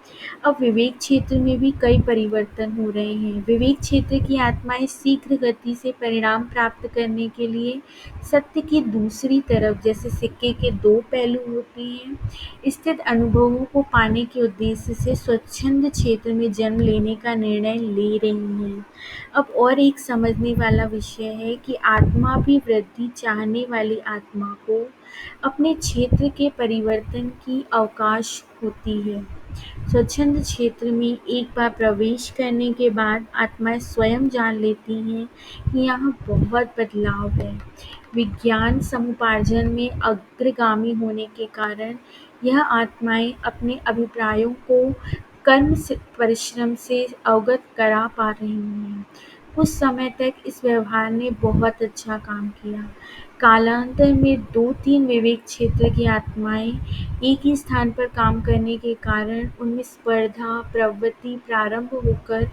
अब विवेक क्षेत्र में भी कई परिवर्तन हो रहे हैं। विवेक क्षेत्र की आत्माएं शीघ्र गति से परिणाम प्राप्त करने के लिए सत्य की दूसरी तरफ, जैसे सिक्के के दो पहलू होते हैं, स्थित अनुभवों को पाने के उद्देश्य से स्वच्छंद क्षेत्र में जन्म लेने का निर्णय ले रही हैं। अब और एक समझने वाला विषय है कि आत्मा भी वृद्धि चाहने वाली आत्मा को अपने क्षेत्र के परिवर्तन की अवकाश होती है। स्वच्छंद क्षेत्र में एक बार प्रवेश करने के बाद आत्माएं स्वयं जान लेती हैं कि यहाँ बहुत बदलाव है। विज्ञान समुपार्जन में अग्रगामी होने के कारण यह आत्माएं अपने अभिप्रायों को कर्म से परिश्रम से अवगत करा पा रही हैं। कुछ समय तक इस व्यवहार ने बहुत अच्छा काम किया। कालांतर में 2-3 विवेक क्षेत्र की आत्माएं एक ही स्थान पर काम करने के कारण उनमें स्पर्धा प्रवृत्ति प्रारंभ होकर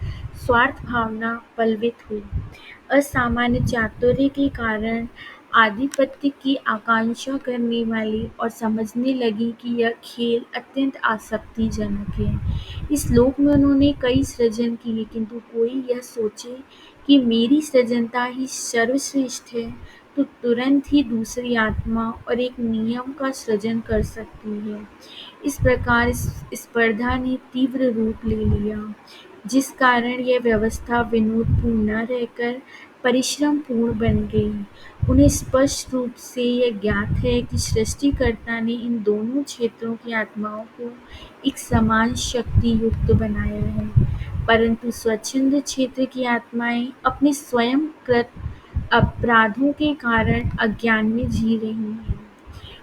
स्वार्थ भावना पल्वित हुई। असामान्य चातुर्य के कारण आधिपत्य की आकांक्षा करने वाली और समझने लगी कि यह खेल अत्यंत आसक्तिजनक है। इस लोक में उन्होंने कई सृजन किए, किंतु कोई यह सोचे कि मेरी सृजनता ही सर्वश्रेष्ठ है तो तुरंत ही दूसरी आत्मा और एक नियम का सृजन कर सकती है। इस प्रकार इस स्पर्धा ने तीव्र रूप ले लिया, जिस कारण यह व्यवस्था विनोदपूर्ण न रहकर परिश्रमपूर्ण बन गई। उन्हें स्पष्ट रूप से यह ज्ञात है कि सृष्टिकर्ता ने इन दोनों क्षेत्रों की आत्माओं को एक समान शक्ति युक्त बनाया है, परंतु स्वच्छंद क्षेत्र की आत्माएं अपने स्वयं कृत अपराधों के कारण अज्ञान में जी रही हैं।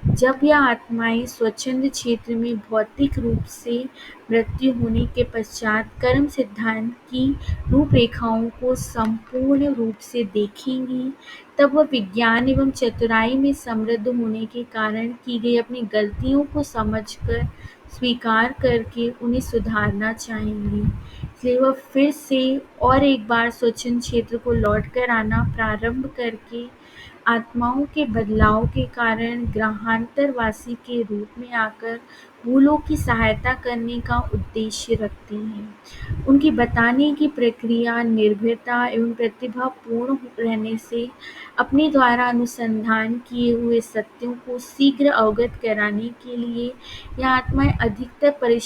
जब यह आत्माएं स्वच्छंद क्षेत्र में भौतिक रूप से मृत्यु होने के पश्चात कर्म सिद्धांत की रूपरेखाओं को संपूर्ण रूप से देखेंगी, तब वह विज्ञान एवं चतुराई में समृद्ध होने के कारण की गई अपनी गलतियों को समझकर स्वीकार करके उन्हें सुधारना चाहेंगी। इसलिए वह फिर से और एक बार स्वच्छंद क्षेत्र को लौटकर आना प्रारंभ करके आत्माओं के बदलाव के कारण ग्रहांतरवासी के रूप में आकर भूलों की सहायता करने का उद्देश्य रखती हैं। उनकी बताने की प्रक्रिया निर्भीकता एवं प्रतिभापूर्ण रहने से अपने द्वारा अनुसंधान किए हुए सत्यों को शीघ्र अवगत कराने के लिए यह आत्माएं अधिकतर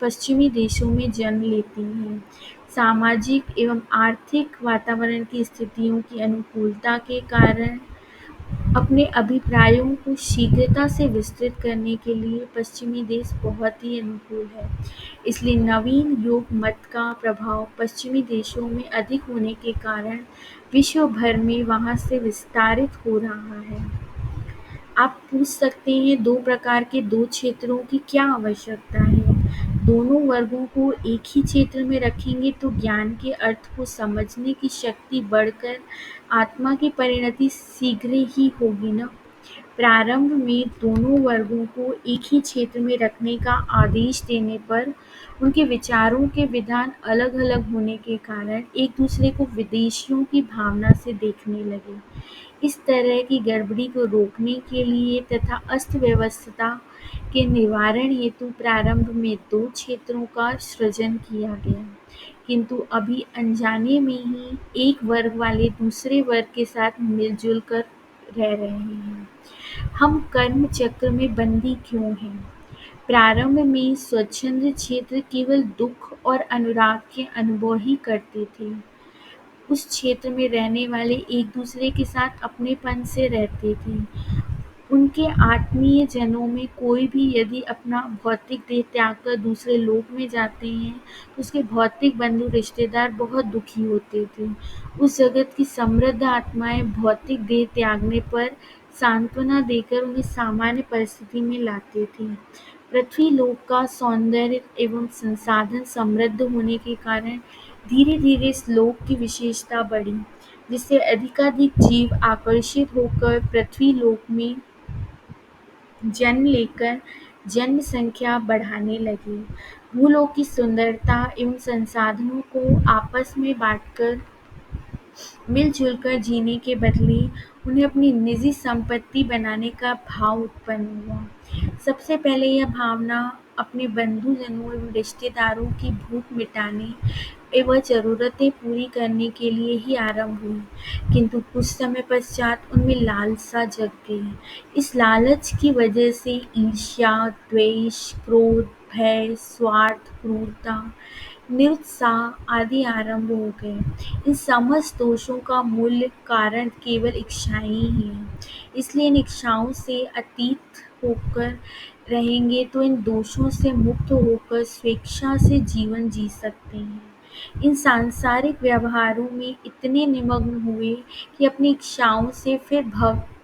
पश्चिमी देशों में जन्म लेती हैं। सामाजिक एवं आर्थिक वातावरण की स्थितियों की अनुकूलता के कारण अपने अभिप्रायों को शीघ्रता से विस्तृत करने के लिए पश्चिमी देश बहुत ही अनुकूल है। इसलिए नवीन योग मत का प्रभाव पश्चिमी देशों में अधिक होने के कारण विश्व भर में वहां से विस्तारित हो रहा है। आप पूछ सकते हैं, दो प्रकार के दो क्षेत्रों की क्या आवश्यकता है? दोनों वर्गों को एक ही क्षेत्र में रखेंगे तो ज्ञान के अर्थ को समझने की शक्ति बढ़कर आत्मा की परिणति शीघ्र ही होगी न। प्रारंभ में दोनों वर्गों को एक ही क्षेत्र में रखने का आदेश देने पर उनके विचारों के विधान अलग-अलग होने के कारण एक दूसरे को विदेशियों की भावना से देखने लगे। इस तरह की गड़बड़ी को रोकने के लिए तथा अस्त-व्यस्तता के निवारण हेतु प्रारंभ में दो क्षेत्रों का सृजन किया गया, किंतु अभी अनजाने में ही एक वर्ग वाले दूसरे वर्ग के साथ मिलजुल कर रह रहे हैं। हम कर्म चक्र में बंदी क्यों हैं? प्रारंभ में स्वच्छंद क्षेत्र केवल दुख और अनुराग के अनुभव ही करते थे। उस क्षेत्र में रहने वाले एक दूसरे के साथ अपनेपन से रहते थे। उनके आत्मीय जनों में कोई भी यदि अपना भौतिक देह त्याग कर दूसरे लोक में जाते हैं, तो उसके भौतिक बंधु रिश्तेदार बहुत दुखी होते थे। उस जगत की समृद्ध आत्माएं भौतिक देह त्यागने पर सांत्वना देकर उन्हें सामान्य परिस्थिति में लाते थे। पृथ्वी लोक का सौंदर्य एवं संसाधन समृद्ध होने के कारण धीरे धीरे इस लोक की विशेषता बढ़ी, जिससे अधिकाधिक जीव आकर्षित होकर पृथ्वी लोक में जन्म लेकर जन्म संख्या बढ़ाने लगे। भूलोक की सुंदरता एवं संसाधनों को आपस में बांटकर मिलजुल कर जीने के बदले उन्हें अपनी निजी संपत्ति बनाने का भाव उत्पन्न हुआ। सबसे पहले यह भावना अपने बंधुजनों एवं रिश्तेदारों की भूख मिटाने एवं जरूरतें पूरी करने के लिए ही आरंभ हुई, किंतु कुछ समय पश्चात उनमें लालसा जग गई। इस लालच की वजह से ईर्ष्या, द्वेष, क्रोध, भय, स्वार्थ, क्रूरता, निरुत्साह आदि आरंभ हो गए। इन समस्त दोषों का मूल कारण केवल इच्छाएं ही हैं। इसलिए इन इच्छाओं से अतीत होकर रहेंगे तो इन दोषों से मुक्त होकर स्वेच्छा से जीवन जी सकते हैं। इन सांसारिक व्यवहारों में इतने निमग्न हुए कि अपनी इच्छाओं से फिर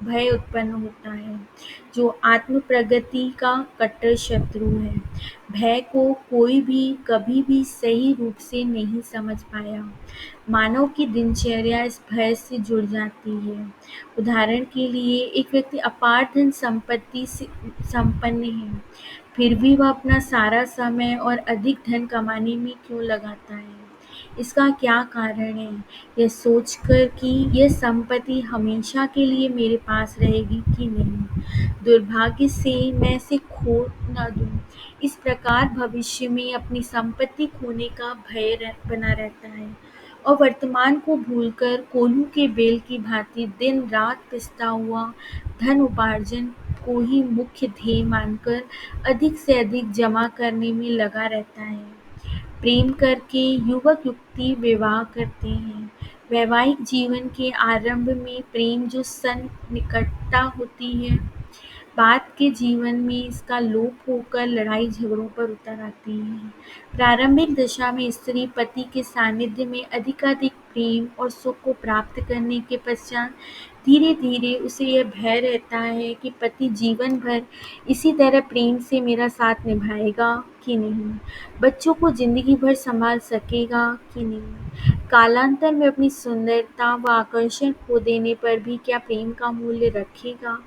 भय उत्पन्न होता है, जो आत्म प्रगति का कट्टर शत्रु है। भय को कोई भी कभी भी सही रूप से नहीं समझ पाया। मानव की दिनचर्या इस भय से जुड़ जाती है। उदाहरण के लिए एक व्यक्ति अपार धन संपत्ति से संपन्न है, फिर भी वह अपना सारा समय और अधिक धन कमाने में क्यों लगाता है? इसका क्या कारण है? यह सोचकर कि यह संपत्ति हमेशा के लिए मेरे पास रहेगी कि नहीं, दुर्भाग्य से मैं इसे खो न दूं। इस प्रकार भविष्य में अपनी संपत्ति खोने का भय बना रहता है और वर्तमान को भूलकर कोल्हू के बैल की भांति दिन-रात पिसता हुआ धन उपार्जन को ही मुख्य ध्येय मानकर अधिक से अधिक जमा करने में लगा रहता है। प्रेम करके युवक-युवती विवाह करते हैं। वैवाहिक जीवन के आरंभ में प्रेम जो सन्निकटता होती है, बाद के जीवन में इसका लोप होकर लड़ाई-झगड़ों पर उतर आती है। प्रारंभिक दशा में स्त्री पति के सानिध्य में अधिकाधिक प्रेम और सुख को प्राप्त करने के पश्चात धीरे-धीरे उसे यह भय रहता है कि पति जीवन भर इसी तरह प्रेम से मेरा साथ निभाएगा कि नहीं, बच्चों को जिंदगी भर संभाल सकेगा कि नहीं, कालांतर में अपनी सुंदरता व आकर्षण खो देने पर भी क्या प्रेम का मूल्य रखेगा।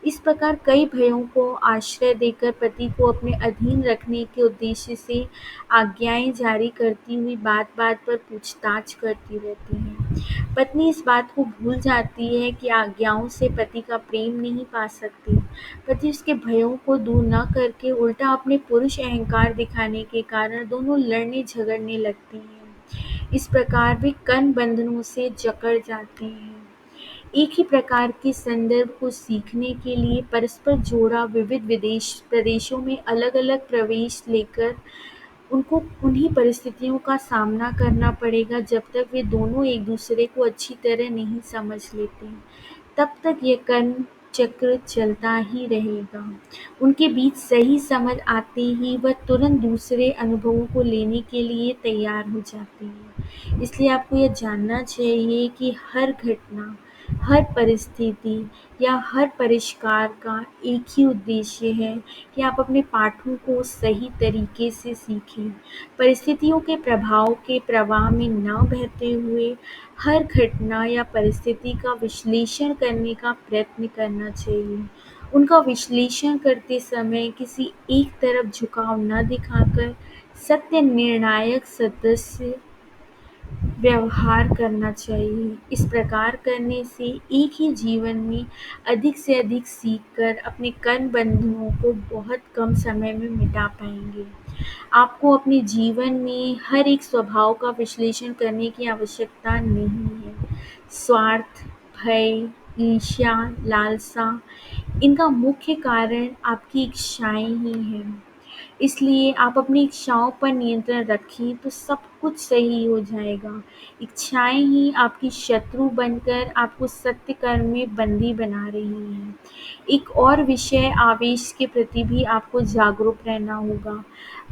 इस प्रकार कई भयों को आश्रय देकर पति को अपने अधीन रखने के उद्देश्य से आज्ञाएं जारी करती हुई बात-बात पर पूछताछ करती रहती है। पत्नी इस बात को भूल जाती है कि आज्ञाओं से पति का प्रेम नहीं पा सकती। पति उसके भयों को दूर न करके उल्टा अपने पुरुष अहंकार दिखाने के कारण दोनों लड़ने झगड़ने लगते हैं। इस प्रकार वे कर्म बंधनों से जकड़ जाते हैं। एक ही प्रकार के संदर्भ को सीखने के लिए परस्पर जोड़ा विविध विदेश प्रदेशों में अलग-अलग प्रवेश लेकर उनको उन्हीं परिस्थितियों का सामना करना पड़ेगा जब तक वे दोनों एक दूसरे को अच्छी तरह नहीं समझ लेते। तब तक ये कर्म चक्र चलता ही रहेगा। उनके बीच सही समझ आते ही वह तुरंत दूसरे अनुभवों को लेने के लिए तैयार हो जाते हैं। इसलिए आपको यह जानना चाहिए कि हर घटना, हर परिस्थिति या हर परिष्कार का एक ही उद्देश्य है कि आप अपने पाठों को सही तरीके से सीखें। परिस्थितियों के प्रभाव के प्रवाह में न बहते हुए हर घटना या परिस्थिति का विश्लेषण करने का प्रयत्न करना चाहिए। उनका विश्लेषण करते समय किसी एक तरफ झुकाव न दिखाकर सत्य निर्णायक सदस्य व्यवहार करना चाहिए। इस प्रकार करने से एक ही जीवन में अधिक से अधिक सीखकर अपने कर्म बंधनों को बहुत कम समय में मिटा पाएंगे। आपको अपने जीवन में हर एक स्वभाव का विश्लेषण करने की आवश्यकता नहीं है। स्वार्थ, भय, ईर्ष्या, लालसा, इनका मुख्य कारण आपकी इच्छाएं ही हैं। इसलिए आप अपनी इच्छाओं पर नियंत्रण रखें तो सब कुछ सही हो जाएगा। इच्छाएं ही आपकी शत्रु बनकर आपको सत्य कर्म में बंदी बना रही हैं। एक और विषय आवेश के प्रति भी आपको जागरूक रहना होगा।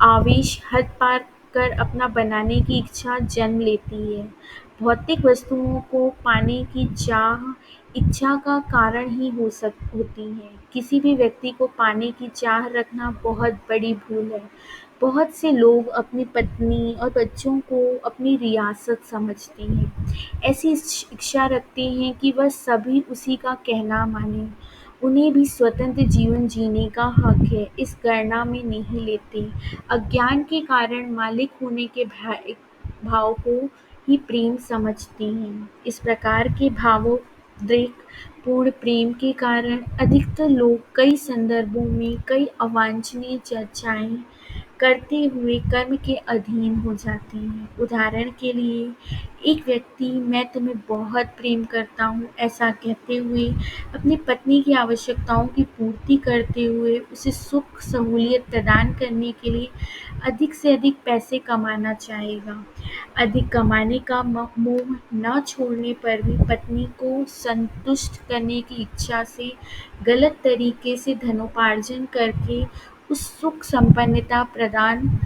आवेश हद पार कर अपना बनाने की इच्छा जन्म लेती है। भौतिक वस्तुओं को पाने की चाह इच्छा का कारण ही होती है। किसी भी व्यक्ति को पाने की चाह रखना बहुत बड़ी भूल है। बहुत से लोग अपनी पत्नी और बच्चों को अपनी रियासत समझते हैं। ऐसी इच्छा रखते हैं कि वह सभी उसी का कहना माने। उन्हें भी स्वतंत्र जीवन जीने का हक है, इस गणना में नहीं लेते। अज्ञान के कारण मालिक होने के भाव को ही प्रेम समझते हैं। इस प्रकार के भावोद्रेक पूर्ण प्रेम के कारण अधिकतर लोग कई संदर्भों में कई अवांछनीय चर्चाएं करते हुए कर्म के अधीन हो जाते हैं। उदाहरण के लिए, एक व्यक्ति मैं तुम्हें बहुत प्रेम करता हूँ ऐसा कहते हुए अपनी पत्नी की आवश्यकताओं की पूर्ति करते हुए उसे सुख सहूलियत प्रदान करने के लिए अधिक से अधिक पैसे कमाना चाहेगा। अधिक कमाने का मोह न छोड़ने पर भी पत्नी को संतुष्ट करने की इच्छा से गलत तरीके से धनोपार्जन करके उस सुख संपन्नता प्रदान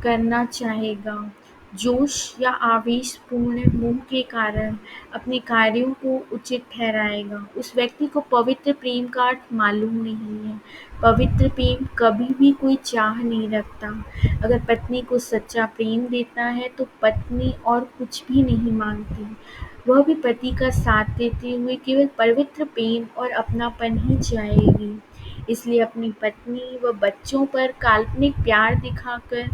करना चाहेगा। जोश या आवेशपूर्ण मोह के कारण अपने कार्यों को उचित ठहराएगा। उस व्यक्ति को पवित्र प्रेम का अर्थ मालूम नहीं है। पवित्र प्रेम कभी भी कोई चाह नहीं रखता। अगर पत्नी को सच्चा प्रेम देता है तो पत्नी और कुछ भी नहीं मांगती। वह भी पति का साथ देते हुए केवल पवित्र प्रेम और अपनापन ही चाहेगी। इसलिए अपनी पत्नी व बच्चों पर काल्पनिक प्यार दिखाकर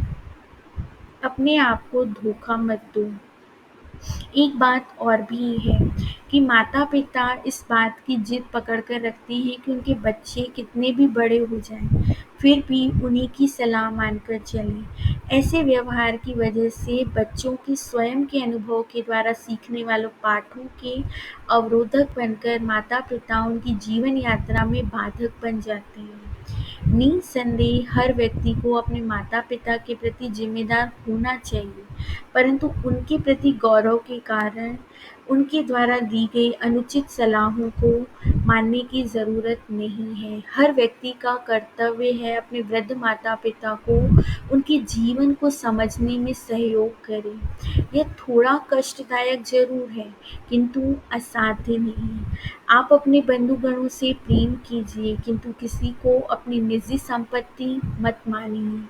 अपने आप को धोखा मत दो। एक बात और भी है कि माता-पिता इस बात की जिद पकड़ कर रखते हैं कि उनके बच्चे कितने भी बड़े हो जाएं, फिर भी उन्हीं की सलाह मानकर चलें। ऐसे व्यवहार की वजह से बच्चों के स्वयं के अनुभव के द्वारा सीखने वालों पाठों के अवरोधक बनकर माता-पिता उनकी जीवन यात्रा में बाधक बन जाते हैं। निस्संदेह हर व्यक्ति को अपने माता-पिता के प्रति जिम्मेदार होना चाहिए, परंतु उनके प्रति गौरव के कारण उनके द्वारा दी गई अनुचित सलाहों को मानने की ज़रूरत नहीं है। हर व्यक्ति का कर्तव्य है अपने वृद्ध माता-पिता को उनके जीवन को समझने में सहयोग करें। यह थोड़ा कष्टदायक ज़रूर है, किंतु असाध्य नहीं है। आप अपने बंधुगणों से प्रेम कीजिए, किंतु किसी को अपनी निजी संपत्ति मत मानिए।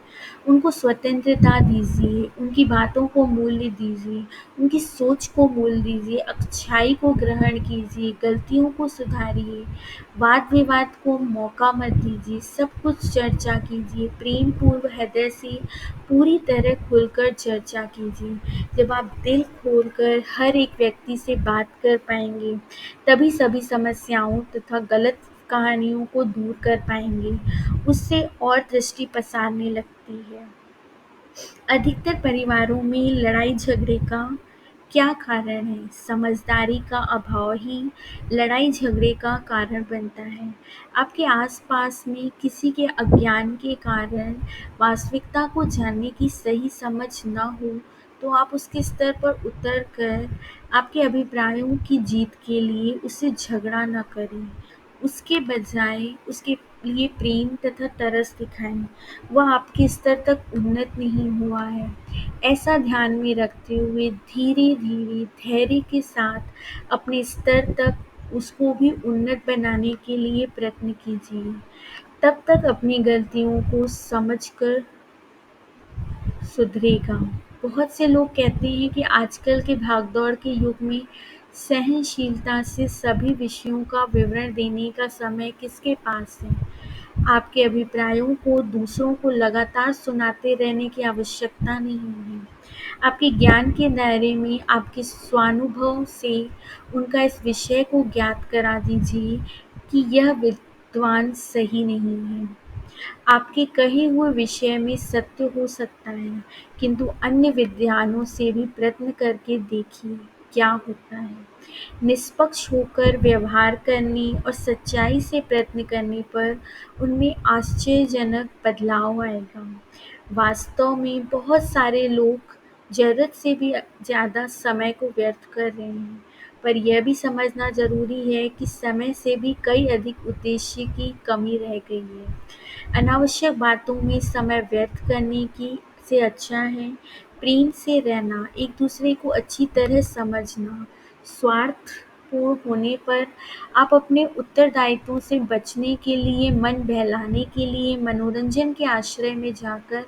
उनको स्वतंत्रता दीजिए, उनकी बातों को मूल्य दीजिए, उनकी सोच को मूल्य दीजिए, अच्छाई को ग्रहण कीजिए, गलतियों को सुधारिए, वाद-विवाद को मौका मत दीजिए, सब कुछ चर्चा कीजिए, प्रेमपूर्व हृदय से पूरी तरह खुलकर चर्चा कीजिए। जब आप दिल खोलकर हर एक व्यक्ति से बात कर पाएंगे, तभी सभी समस्याओं तथा गलत कहानियों को दूर कर पाएंगे। उससे और दृष्टि पसारने लगती है। अधिकतर परिवारों में लड़ाई-झगड़े का क्या कारण है? समझदारी का अभाव ही लड़ाई-झगड़े का कारण बनता है। आपके आस-पास में किसी के अज्ञान के कारण वास्तविकता को जानने की सही समझ न हो, तो आप उसके स्तर पर उतर कर आपके अभिप्रायों की जीत के लिए उससे झगड़ा न करें। उसके बजाय उसके लिए प्रेम तथा तरस दिखाएं। वह आपके स्तर तक उन्नत नहीं हुआ है, ऐसा ध्यान में रखते हुए धीरे-धीरे धैर्य के साथ अपने स्तर तक उसको भी उन्नत बनाने के लिए प्रयत्न कीजिए। तब तक अपनी गलतियों को समझकर सुधरेगा। बहुत से लोग कहते हैं कि आजकल के भागदौड़ के युग में सहनशीलता से सभी विषयों का विवरण देने का समय किसके पास है? आपके अभिप्रायों को दूसरों को लगातार सुनाते रहने की आवश्यकता नहीं है। आपके ज्ञान के दायरे में आपके स्वानुभव से उनका इस विषय को ज्ञात करा दीजिए कि यह विद्वान सही नहीं है। आपके कहे हुए विषय में सत्य हो सकता है, किंतु अन्य विद्वानों से भी प्रयत्न करके देखिए क्या होता है। निष्पक्ष होकर व्यवहार करने और सच्चाई से प्रयत्न करने पर उनमें आश्चर्यजनक बदलाव आएगा। वास्तव में बहुत सारे लोग ज़रूरत से भी ज़्यादा समय को व्यर्थ कर रहे हैं, पर यह भी समझना ज़रूरी है कि समय से भी कई अधिक उद्देश्य की कमी रह गई है। अनावश्यक बातों में समय व्यर्थ करने की से अच्छा है प्रेम से रहना, एक दूसरे को अच्छी तरह समझना। स्वार्थपूर्ण होने पर आप अपने उत्तरदायित्वों से बचने के लिए, मन बहलाने के लिए, मनोरंजन के आश्रय में जाकर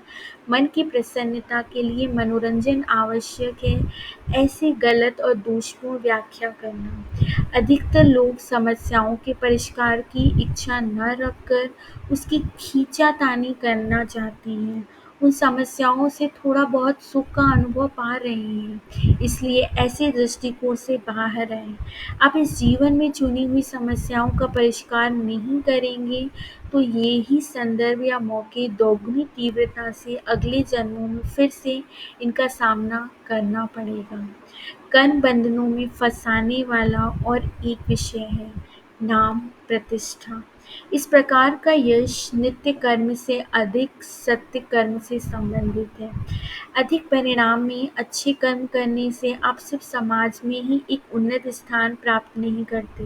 मन की प्रसन्नता के लिए मनोरंजन आवश्यक है, ऐसी गलत और दोषपूर्ण व्याख्या करना। अधिकतर लोग समस्याओं के परिष्कार की इच्छा न रखकर उसकी खींचातानी करना चाहते हैं। उन समस्याओं से थोड़ा बहुत सुख का अनुभव पा रहे हैं, इसलिए ऐसे दृष्टिकोण से बाहर आएं। आप इस जीवन में चुनी हुई समस्याओं का परिष्कार नहीं करेंगे, तो ये ही संदर्भ या मौके दोगुनी तीव्रता से अगले जन्मों में फिर से इनका सामना करना पड़ेगा। कर्म बंधनों में फंसाने वाला और एक विषय है नाम प्रतिष्ठा। इस प्रकार का यश नित्य कर्म से अधिक सत्य कर्म से संबंधित है। अधिक परिणाम में अच्छे कर्म करने से आप सिर्फ समाज में ही एक उन्नत स्थान प्राप्त नहीं करते,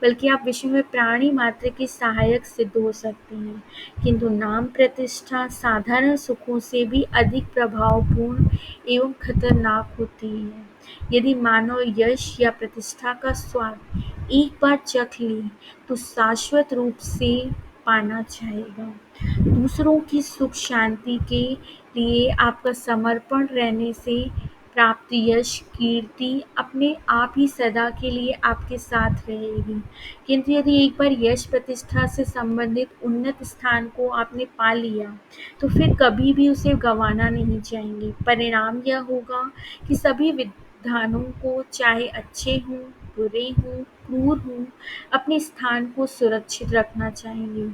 बल्कि आप विश्व में प्राणी मात्र के सहायक सिद्ध हो सकते हैं। किंतु नाम प्रतिष्ठा साधारण सुखों से भी अधिक प्रभावपूर्ण एवं खतरनाक होती है। यदि मानव यश या प्रतिष्ठा का स्वाद एक बार चख ले, तो शाश्वत रूप से पाना चाहेगा। दूसरों की सुख शांति के लिए आपका समर्पण रहने से प्राप्त यश कीर्ति अपने आप ही सदा के लिए आपके साथ रहेगी। किंतु यदि एक बार यश प्रतिष्ठा से संबंधित उन्नत स्थान को आपने पा लिया, तो फिर कभी भी उसे गंवाना नहीं चाहेंगे। परिणाम यह होगा कि सभी विद्वानों को, चाहे अच्छे हों बुरे हों, क्रूर हों, अपने स्थान को सुरक्षित रखना चाहेंगे।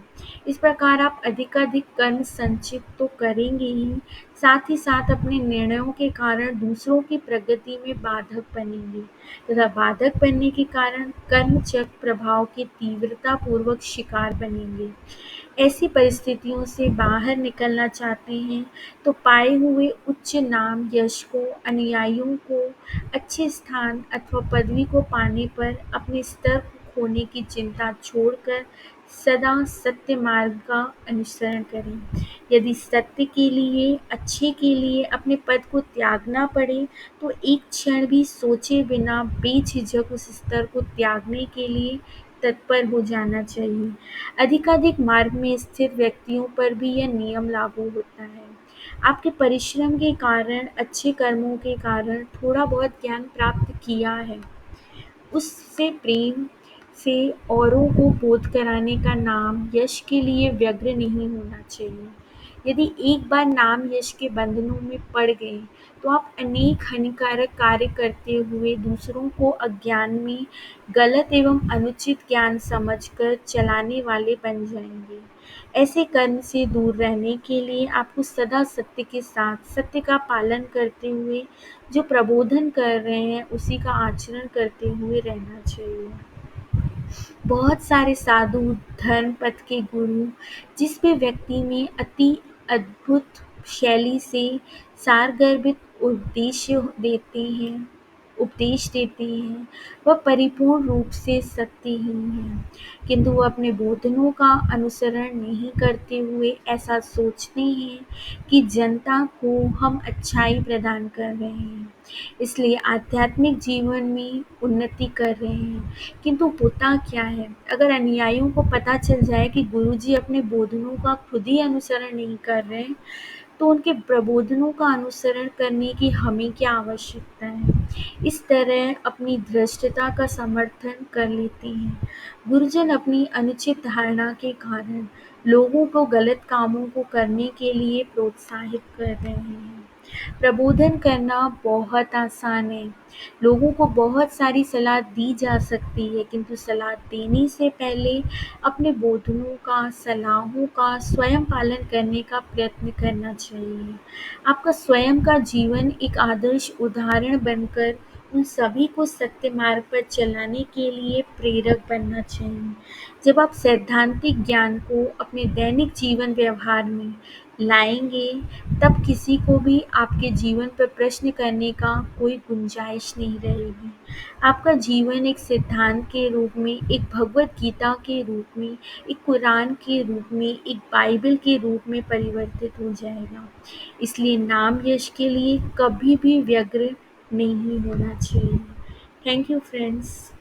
इस प्रकार आप अधिकाधिक कर्म संचित तो करेंगे ही, साथ ही साथ अपने निर्णयों के कारण दूसरों की प्रगति में बाधक बनेंगे तथा बाधक बनने के कारण कर्मचक्र प्रभाव के तीव्रतापूर्वक शिकार बनेंगे। ऐसी परिस्थितियों से बाहर निकलना चाहते हैं तो पाए हुए उच्च नाम यश को, अनुयायियों को, अच्छे स्थान अथवा पदवी को पाने पर अपने स्तर को खोने की चिंता छोड़कर सदा सत्य मार्ग का अनुसरण करें। यदि सत्य के लिए, अच्छे के लिए अपने पद को त्यागना पड़े तो एक क्षण भी सोचे बिना बेझिझक उस स्तर को त्यागने के लिए तत्पर हो जाना चाहिए। अधिकाधिक मार्ग में स्थित व्यक्तियों पर भी यह नियम लागू होता है। आपके परिश्रम के कारण, अच्छे कर्मों के कारण थोड़ा बहुत ज्ञान प्राप्त किया है, उससे प्रेम से औरों को बोध कराने का नाम यश के लिए व्यग्र नहीं होना चाहिए। यदि एक बार नाम यश के बंधनों में पड़ गए तो आप अनेक हानिकारक कार्य करते हुए दूसरों को अज्ञान में गलत एवं अनुचित ज्ञान समझकर चलाने वाले बन जाएंगे। ऐसे कर्म से दूर रहने के लिए आपको सदा सत्य के साथ, सत्य का पालन करते हुए जो प्रबोधन कर रहे हैं उसी का आचरण करते हुए रहना चाहिए। बहुत सारे साधु, धर्म पथ के गुरु जिस भी व्यक्ति में अति अद्भुत शैली से सारगर्भित उपदेश देते हैं, वह परिपूर्ण रूप से सत्यहीन है, किंतु वह अपने बोधनों का अनुसरण नहीं करते हुए ऐसा सोचते हैं कि जनता को हम अच्छाई प्रदान कर रहे हैं, इसलिए आध्यात्मिक जीवन में उन्नति कर रहे हैं। किंतु होता क्या है, अगर अनुयायियों को पता चल जाए कि गुरुजी अपने बोधनों का खुद ही अनुसरण नहीं कर रहे हैं, तो उनके प्रबोधनों का अनुसरण करने की हमें क्या आवश्यकता है। इस तरह अपनी धृष्टता का समर्थन कर लेते हैं। गुरुजन अपनी अनुचित धारणा के कारण लोगों को गलत कामों को करने के लिए प्रोत्साहित कर रहे हैं। प्रबोधन करना बहुत आसान है। लोगों को बहुत सारी सलाह दी जा सकती है, किंतु सलाह देने से पहले अपने बोधनों का, सलाहों का स्वयं पालन करने का प्रयत्न करना चाहिए। आपका स्वयं का जीवन एक आदर्श उदाहरण बनकर उन सभी को सत्य मार्ग पर चलाने के लिए प्रेरक बनना चाहिए। जब आप सैद्धांतिक ज्ञान को अपने दैनिक जीवन व्यवहार में लाएंगे, तब किसी को भी आपके जीवन पर प्रश्न करने का कोई गुंजाइश नहीं रहेगी। आपका जीवन एक सिद्धांत के रूप में, एक भगवत गीता के रूप में, एक कुरान के रूप में, एक बाइबल के रूप में परिवर्तित हो जाएगा। इसलिए नाम यश के लिए कभी भी व्यग्र नहीं होना चाहिए। Thank you friends.